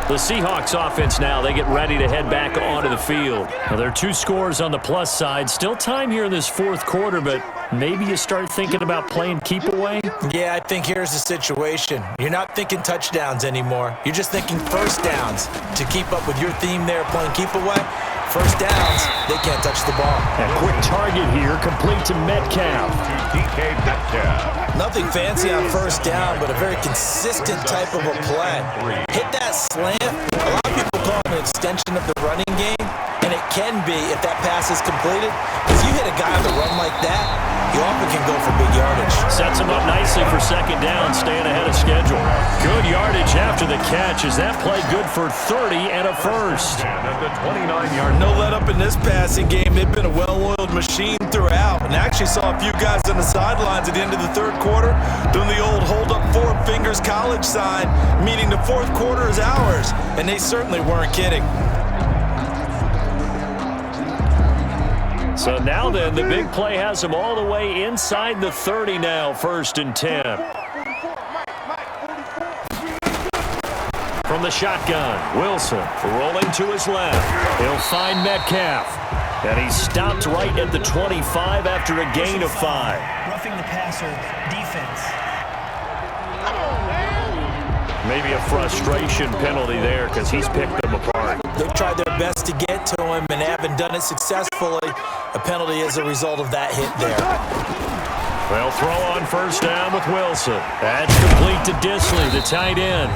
The Seahawks offense now, they get ready to head back onto the field. Now, there are 2 scores on the plus side. Still time here in this 4th quarter, but maybe you start thinking about playing keep away? Yeah, I think here's the situation. You're not thinking touchdowns anymore. You're just thinking first downs. To keep up with your theme there, playing keep away, first downs, they can't touch the ball. A quick target here, complete to Metcalf. DK Metcalf. Nothing fancy on first down, but a very consistent type of a play. Hit that slant. A lot of people call it an extension of the running game, and it can be if that pass is completed. If you hit a guy on the run like that, you often can go for big yardage. Sets him up nicely for 2nd down, staying ahead of schedule. Good yardage after the catch. Is that play good for 30 and a first? At the 29-yard. No let up in this passing game. They've been a well-oiled machine throughout, and actually saw a few guys on the sidelines at the end of the 3rd quarter doing the old hold up 4 fingers college sign, meaning the 4th quarter is ours, and they certainly weren't kidding. So now then, the big play has him all the way inside the 30 now, 1st and 10. the shotgun. Wilson rolling to his left. He'll find Metcalf. And he's stopped right at the 25 after a gain of 5. Roughing the passer defense. Maybe a frustration penalty there because he's picked them apart. They've tried their best to get to him and haven't done it successfully. A penalty is a result of that hit there. They'll throw on first down with Wilson. That's complete to Disley, the tight end.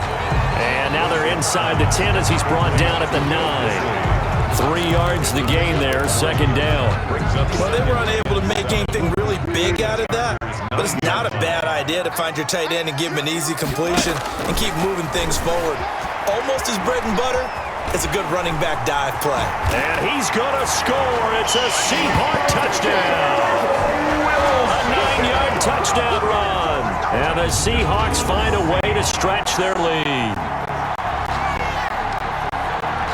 And now they're inside the 10 as he's brought down at the 9. 3 yards the gain there, second down. Well, they were unable to make anything really big out of that, but it's not a bad idea to find your tight end and give him an easy completion and keep moving things forward. Almost his bread and butter is a good running back dive play. And he's going to score. It's a Seahawks touchdown. A 9-yard touchdown run. And the Seahawks find a way to stretch their lead.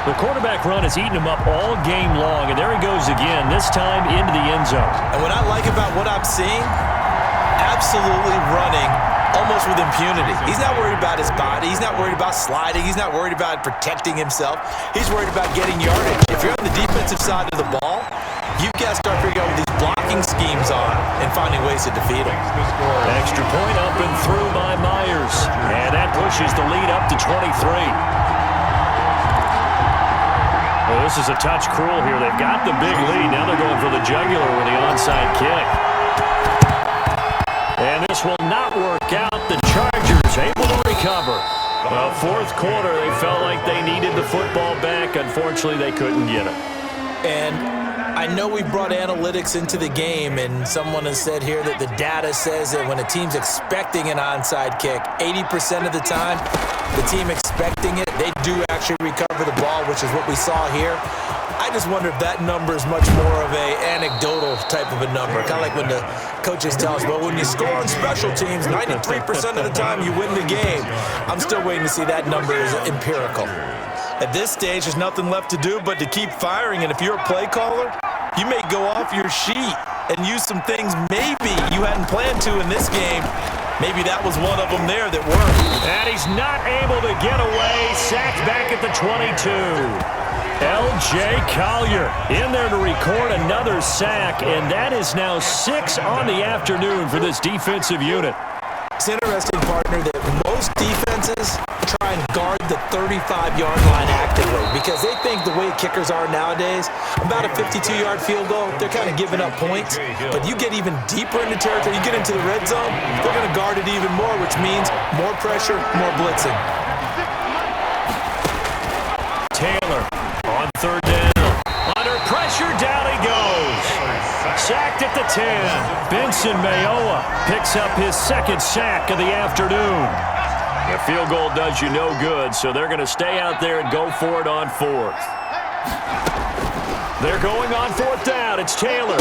The quarterback run has eaten him up all game long, and there he goes again, this time into the end zone. And what I like about what I'm seeing, absolutely running almost with impunity. He's not worried about his body. He's not worried about sliding. He's not worried about protecting himself. He's worried about getting yardage. If you're on the defensive side of the ball, you've got to start figuring out what these blocking schemes are and finding ways to defeat them. Extra point up and through by Myers. And that pushes the lead up to 23. Well, this is a touch cruel here. They've got the big lead. Now they're going for the jugular with the onside kick. And this will not work out. The Chargers able to recover. Well, fourth quarter, they felt like they needed the football back. Unfortunately, they couldn't get it. And I know we brought analytics into the game, and someone has said here that the data says that when a team's expecting an onside kick, 80% of the time, the team expecting it, they do actually recover the ball, which is what we saw here. I just wonder if that number is much more of a anecdotal type of a number. Kind of like when the coaches tell us, well, when you score on special teams, 93% of the time you win the game. I'm still waiting to see that number is empirical. At this stage, there's nothing left to do but to keep firing, and if you're a play caller, you may go off your sheet and use some things maybe you hadn't planned to in this game. Maybe that was one of them there that worked. And he's not able to get away. Sacked back at the 22. L.J. Collier in there to record another sack, and that is now 6 on the afternoon for this defensive unit. It's interesting, partner, that most defenses try and guard the 35-yard line actively because they think the way kickers are nowadays, about a 52-yard field goal, they're kind of giving up points. But you get even deeper into territory, you get into the red zone, they're going to guard it even more, which means more pressure, more blitzing. Taylor on third down. Under pressure, down he goes. Sacked at the 10. Benson Mayowa picks up his second sack of the afternoon. The field goal does you no good, so they're going to stay out there and go for it on fourth. They're going on fourth down. It's Taylor.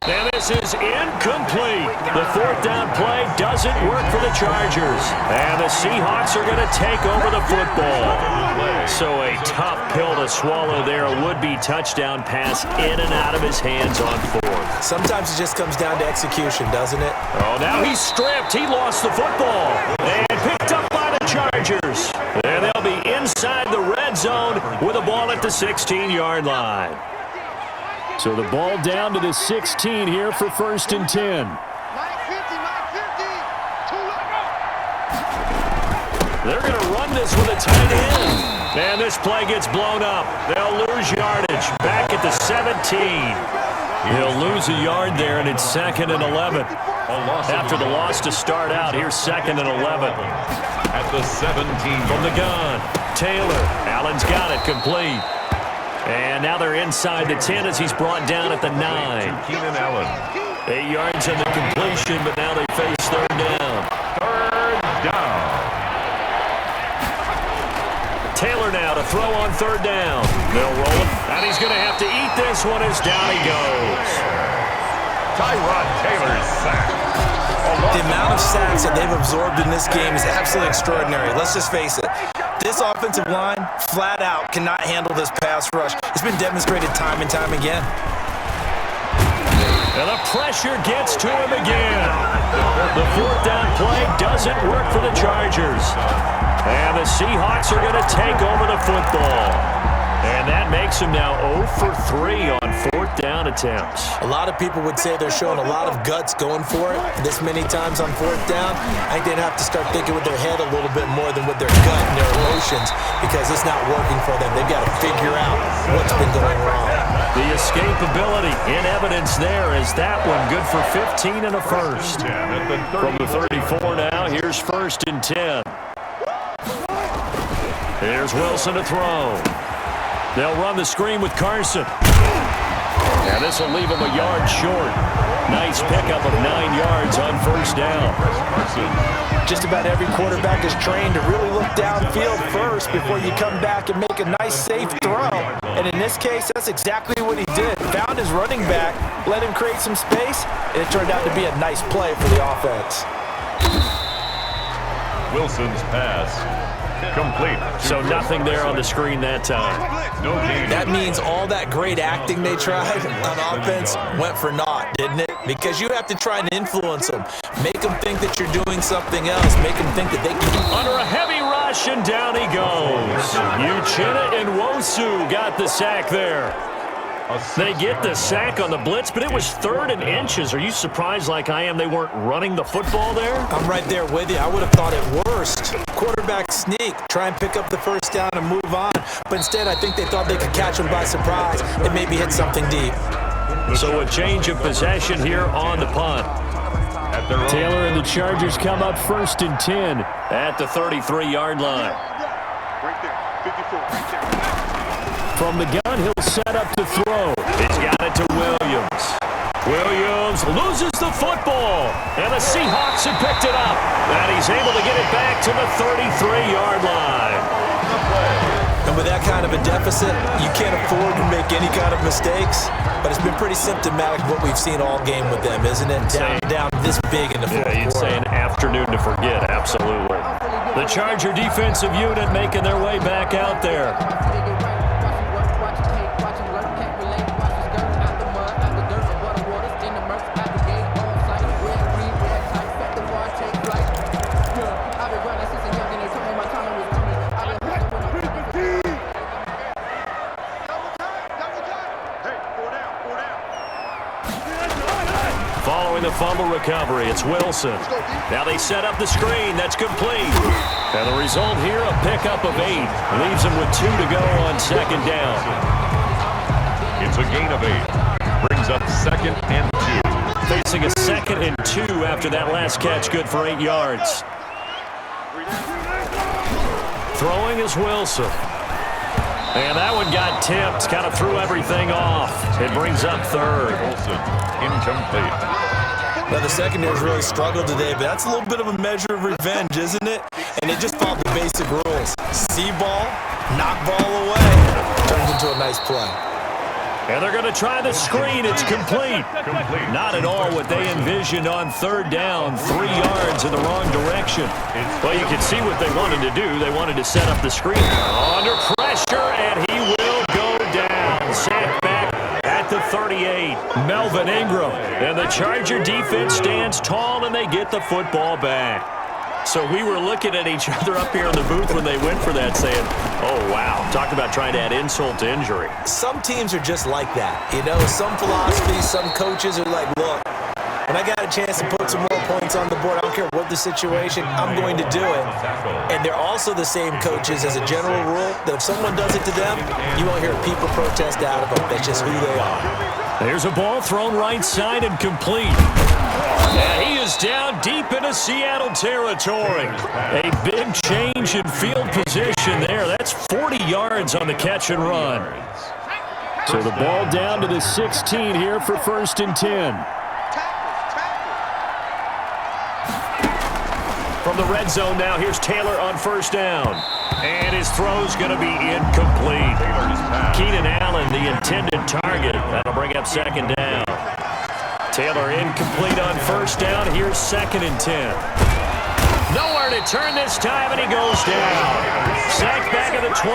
And this is incomplete. The fourth down play doesn't work for the Chargers. And the Seahawks are going to take over the football. So a tough pill to swallow there. A would-be touchdown pass in and out of his hands on fourth. Sometimes it just comes down to execution, doesn't it? Oh, now he's stripped. He lost the football. And picked up by the Chargers. And they'll be inside the red zone with a ball at the 16-yard line. So the ball down to the 16 here for first and 10. They're going to run this with a tight end. And this play gets blown up. They'll lose yardage. Back at the 17. He'll lose a yard there, and it's 2nd and 11. After the loss to start out, here's 2nd and 11. At the 17. From the gun, Taylor. Allen's got it complete. And now they're inside the 10 as he's brought down at the 9. Keenan Allen. 8 yards on the completion, but now they face third down. Third down. Taylor now to throw on third down. They'll roll him, and he's going to have to eat this one as down he goes. Tyrod Taylor's sack. The amount of sacks that they've absorbed in this game is absolutely extraordinary. Let's just face it. This offensive line, flat out, cannot handle this pass rush. It's been demonstrated time and time again. And the pressure gets to him again. The fourth down play doesn't work for the Chargers. And the Seahawks are going to take over the football. And that makes him now 0 for 3 on fourth down attempts. A lot of people would say they're showing a lot of guts going for it this many times on fourth down. I think they'd have to start thinking with their head a little bit more than with their gut and their emotions because it's not working for them. They've got to figure out what's been going wrong. The escapability in evidence there is that one good for 15 and a first. From the 34 now, here's 1st and 10. Here's Wilson to throw. They'll run the screen with Carson. And this will leave him a yard short. Nice pickup of 9 yards on first down. Just about every quarterback is trained to really look downfield first before you come back and make a nice, safe throw. And in this case, that's exactly what he did. Found his running back, let him create some space, and it turned out to be a nice play for the offense. Wilson's pass. Complete. So nothing there on the screen that time. No gain. That means all that great acting they tried on offense went for naught, didn't it? Because you have to try and influence them. Make them think that you're doing something else. Make them think that they can do Under a heavy rush, and down he goes. Uchenna and Nwosu got the sack there. They get the sack on the blitz, but it was 3rd and inches. Are you surprised like I am they weren't running the football there? I'm right there with you. I would have thought it worst. Quarterback sneak, try and pick up the first down and move on. But instead, I think they thought they could catch him by surprise and maybe hit something deep. So a change of possession here on the punt. Taylor and the Chargers come up 1st and 10 at the 33-yard line. From the gun, he'll set up to throw. He's got it to Williams. Williams loses the football, and the Seahawks have picked it up. And he's able to get it back to the 33-yard line. And with that kind of a deficit, you can't afford to make any kind of mistakes. But it's been pretty symptomatic what we've seen all game with them, isn't it? Down this big in the fourth quarter. You'd say an afternoon to forget, absolutely. The Charger defensive unit making their way back out there. Following the fumble recovery, it's Wilson. Now they set up the screen. That's complete. And the result here, a pickup of 8. Leaves them with 2 to go on 2nd down. It's a gain of 8. Brings up 2nd and 2. Facing a 2nd and 2 after that last catch, good for 8 yards. Throwing is Wilson. And that one got tipped, kind of threw everything off. It brings up 3rd. Wilson, incomplete. Now, the secondary's really struggled today, but that's a little bit of a measure of revenge, isn't it? And it just followed the basic rules. See ball, knock ball away. Turns into a nice play. And they're going to try the screen. It's complete. Not at all what they envisioned on 3rd down. 3 yards in the wrong direction. Well, you can see what they wanted to do. They wanted to set up the screen. Under pressure, and he will go down. Sacked back at the 38. Melvin Ingram. And the Charger defense stands tall, and they get the football back. So we were looking at each other up here in the booth when they went for that saying, oh, wow, talk about trying to add insult to injury. Some teams are just like that. You know, some philosophies, some coaches are like, look, when I got a chance to put some more points on the board, I don't care what the situation, I'm going to do it. And they're also the same coaches as a general rule that if someone does it to them, you won't hear people protest out of them. That's just who they are. There's a ball thrown right side and complete. And he is down deep into Seattle territory. A big change in field position there. That's 40 yards on the catch and run. So the ball down to the 16 here for 1st and 10. From the red zone now, here's Taylor on 1st down. And his throw's going to be incomplete. Keenan Allen, the intended target. That'll bring up 2nd down. Taylor incomplete on 1st down. Here's 2nd and 10. Nowhere to return this time, and he goes down. Sacked back at the 29.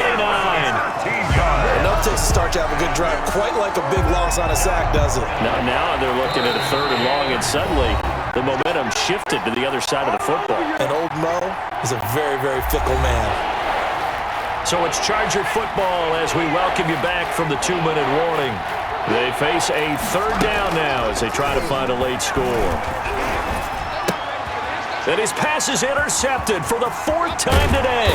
Enough takes to start to have a good drive. Quite like a big loss on a sack, does it? Now they're looking at a 3rd and long, and suddenly the momentum shifted to the other side of the football. And old Mo is a very, very fickle man. So it's Charger football as we welcome you back from the 2-minute warning. They face a 3rd down now as they try to find a late score. And his pass is intercepted for the 4th time today.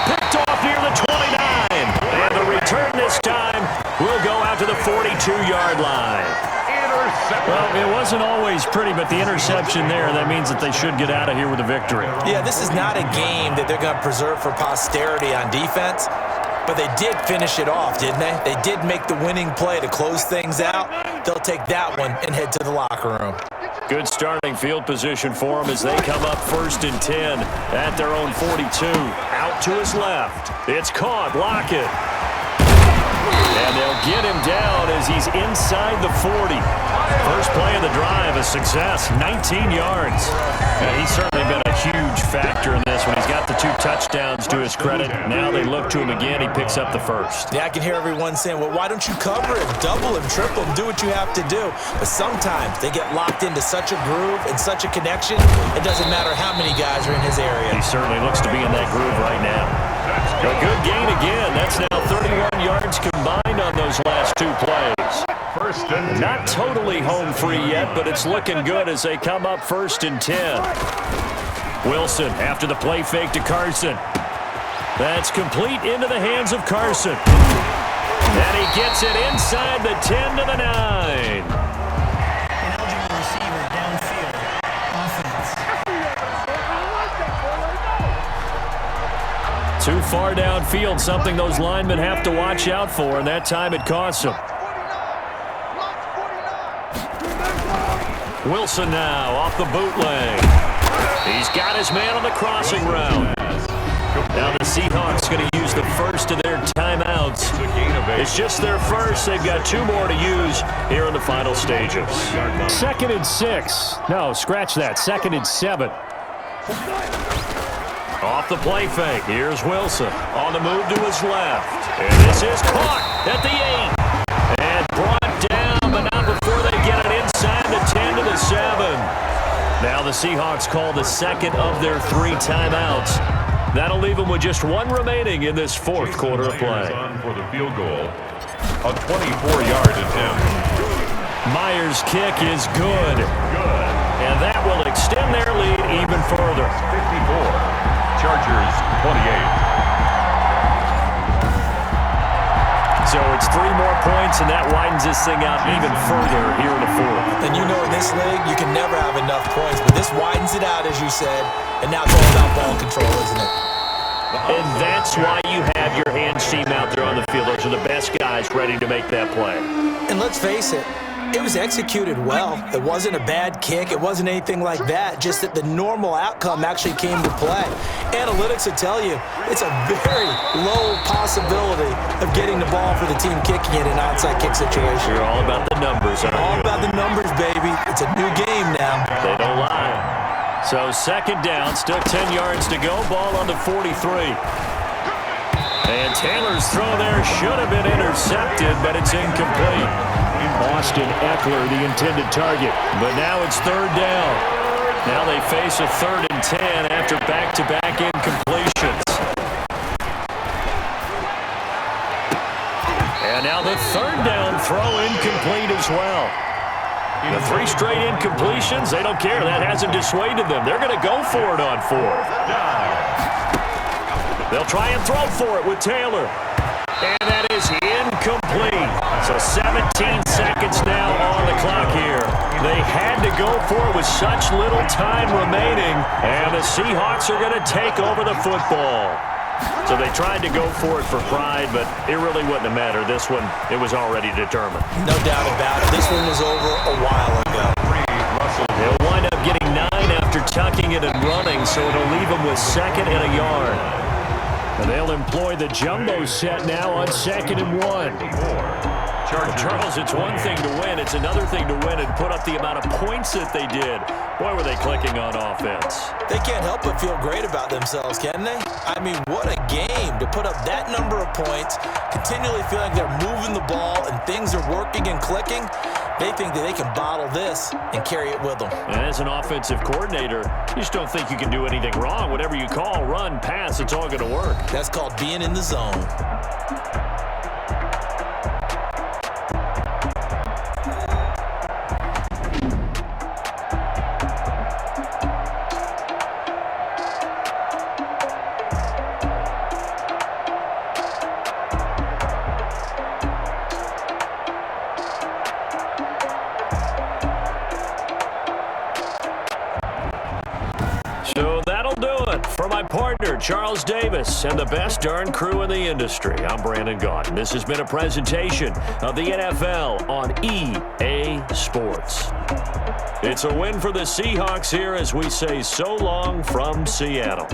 Picked off near the 29. And the return this time will go out to the 42-yard line. Well, it wasn't always pretty, but the interception there, that means that they should get out of here with a victory. Yeah, this is not a game that they're going to preserve for posterity on defense, but they did finish it off, didn't they? They did make the winning play to close things out. They'll take that one and head to the locker room. Good starting field position for them as they come up 1st and 10 at their own 42. Out to his left. It's caught. Lockett. And they'll get him down as he's inside the 40. First play of the drive, a success, 19 yards. He's certainly been a huge factor in this one. He's got the 2 touchdowns to his credit. Now they look to him again. He picks up the 1st. Yeah, I can hear everyone saying, well, why don't you cover him, double him, triple him, do what you have to do. But sometimes they get locked into such a groove and such a connection, it doesn't matter how many guys are in his area. He certainly looks to be in that groove right now. A good gain again. That's now 31 yards combined on those last 2 plays. Not totally home free yet, but it's looking good as they come up 1st and 10. Wilson after the play fake to Carson. That's complete into the hands of Carson. And he gets it inside the 10 to the 9. Ineligible receiver downfield. Offense. Too far downfield, something those linemen have to watch out for, and that time it costs them. Wilson now off the bootleg. He's got his man on the crossing route. Now the Seahawks going to use the first of their timeouts. It's just their first. They've got 2 more to use here in the final stages. 2nd and 6. No, scratch that. 2nd and 7. Off the play fake. Here's Wilson on the move to his left. And this is caught at the 8. And brought down, but not before they get it inside the 10 to the 7. Now the Seahawks call the 2nd of their 3 timeouts. That'll leave them with just 1 remaining in this 4th quarter of play. For the field goal, a 24-yard attempt. Myers' kick is good. And that will extend their lead even further. 54. Chargers 28. So it's 3 more points, and that widens this thing out even further here in the 4th. And you know in this league, you can never have enough points, but this widens it out, as you said, and now it's all about ball control, isn't it? And that's why you have your hands team out there on the field. Those are the best guys ready to make that play. And let's face it, it was executed well. It wasn't a bad kick. It wasn't anything like that, just that the normal outcome actually came to play. Analytics will tell you it's a very low possibility of getting the ball for the team kicking it in an onside kick situation. You're all about the numbers, aren't you? All about the numbers, baby. It's a new game now. They don't lie. So 2nd down, still 10 yards to go. Ball on the 43. And Taylor's throw there should have been intercepted, but it's incomplete. Austin Eckler, the intended target. But now it's 3rd down. Now they face a 3rd and 10 after back-to-back incompletions. And now the 3rd down throw incomplete as well. The 3 straight incompletions, they don't care. That hasn't dissuaded them. They're going to go for it on 4th. They'll try and throw for it with Taylor. And that is incomplete. So 17 seconds now on the clock here. They had to go for it with such little time remaining. And the Seahawks are going to take over the football. So they tried to go for it for pride, but it really wouldn't have mattered. This one, it was already determined. No doubt about it. This one was over a while ago. They'll wind up getting 9 after tucking it and running, so it'll leave them with 2nd and a yard. And they'll employ the jumbo set now on 2nd and 1. Charles, it's one thing to win. It's another thing to win and put up the amount of points that they did. Boy, were they clicking on offense. They can't help but feel great about themselves, can they? I mean, what a game to put up that number of points, continually feeling they're moving the ball and things are working and clicking. They think that they can bottle this and carry it with them. And as an offensive coordinator, you just don't think you can do anything wrong. Whatever you call, run, pass, it's all going to work. That's called being in the zone. So that'll do it for my partner, Charles Davis, and the best darn crew in the industry. I'm Brandon Gaudin. This has been a presentation of the NFL on EA Sports. It's a win for the Seahawks here as we say so long from Seattle.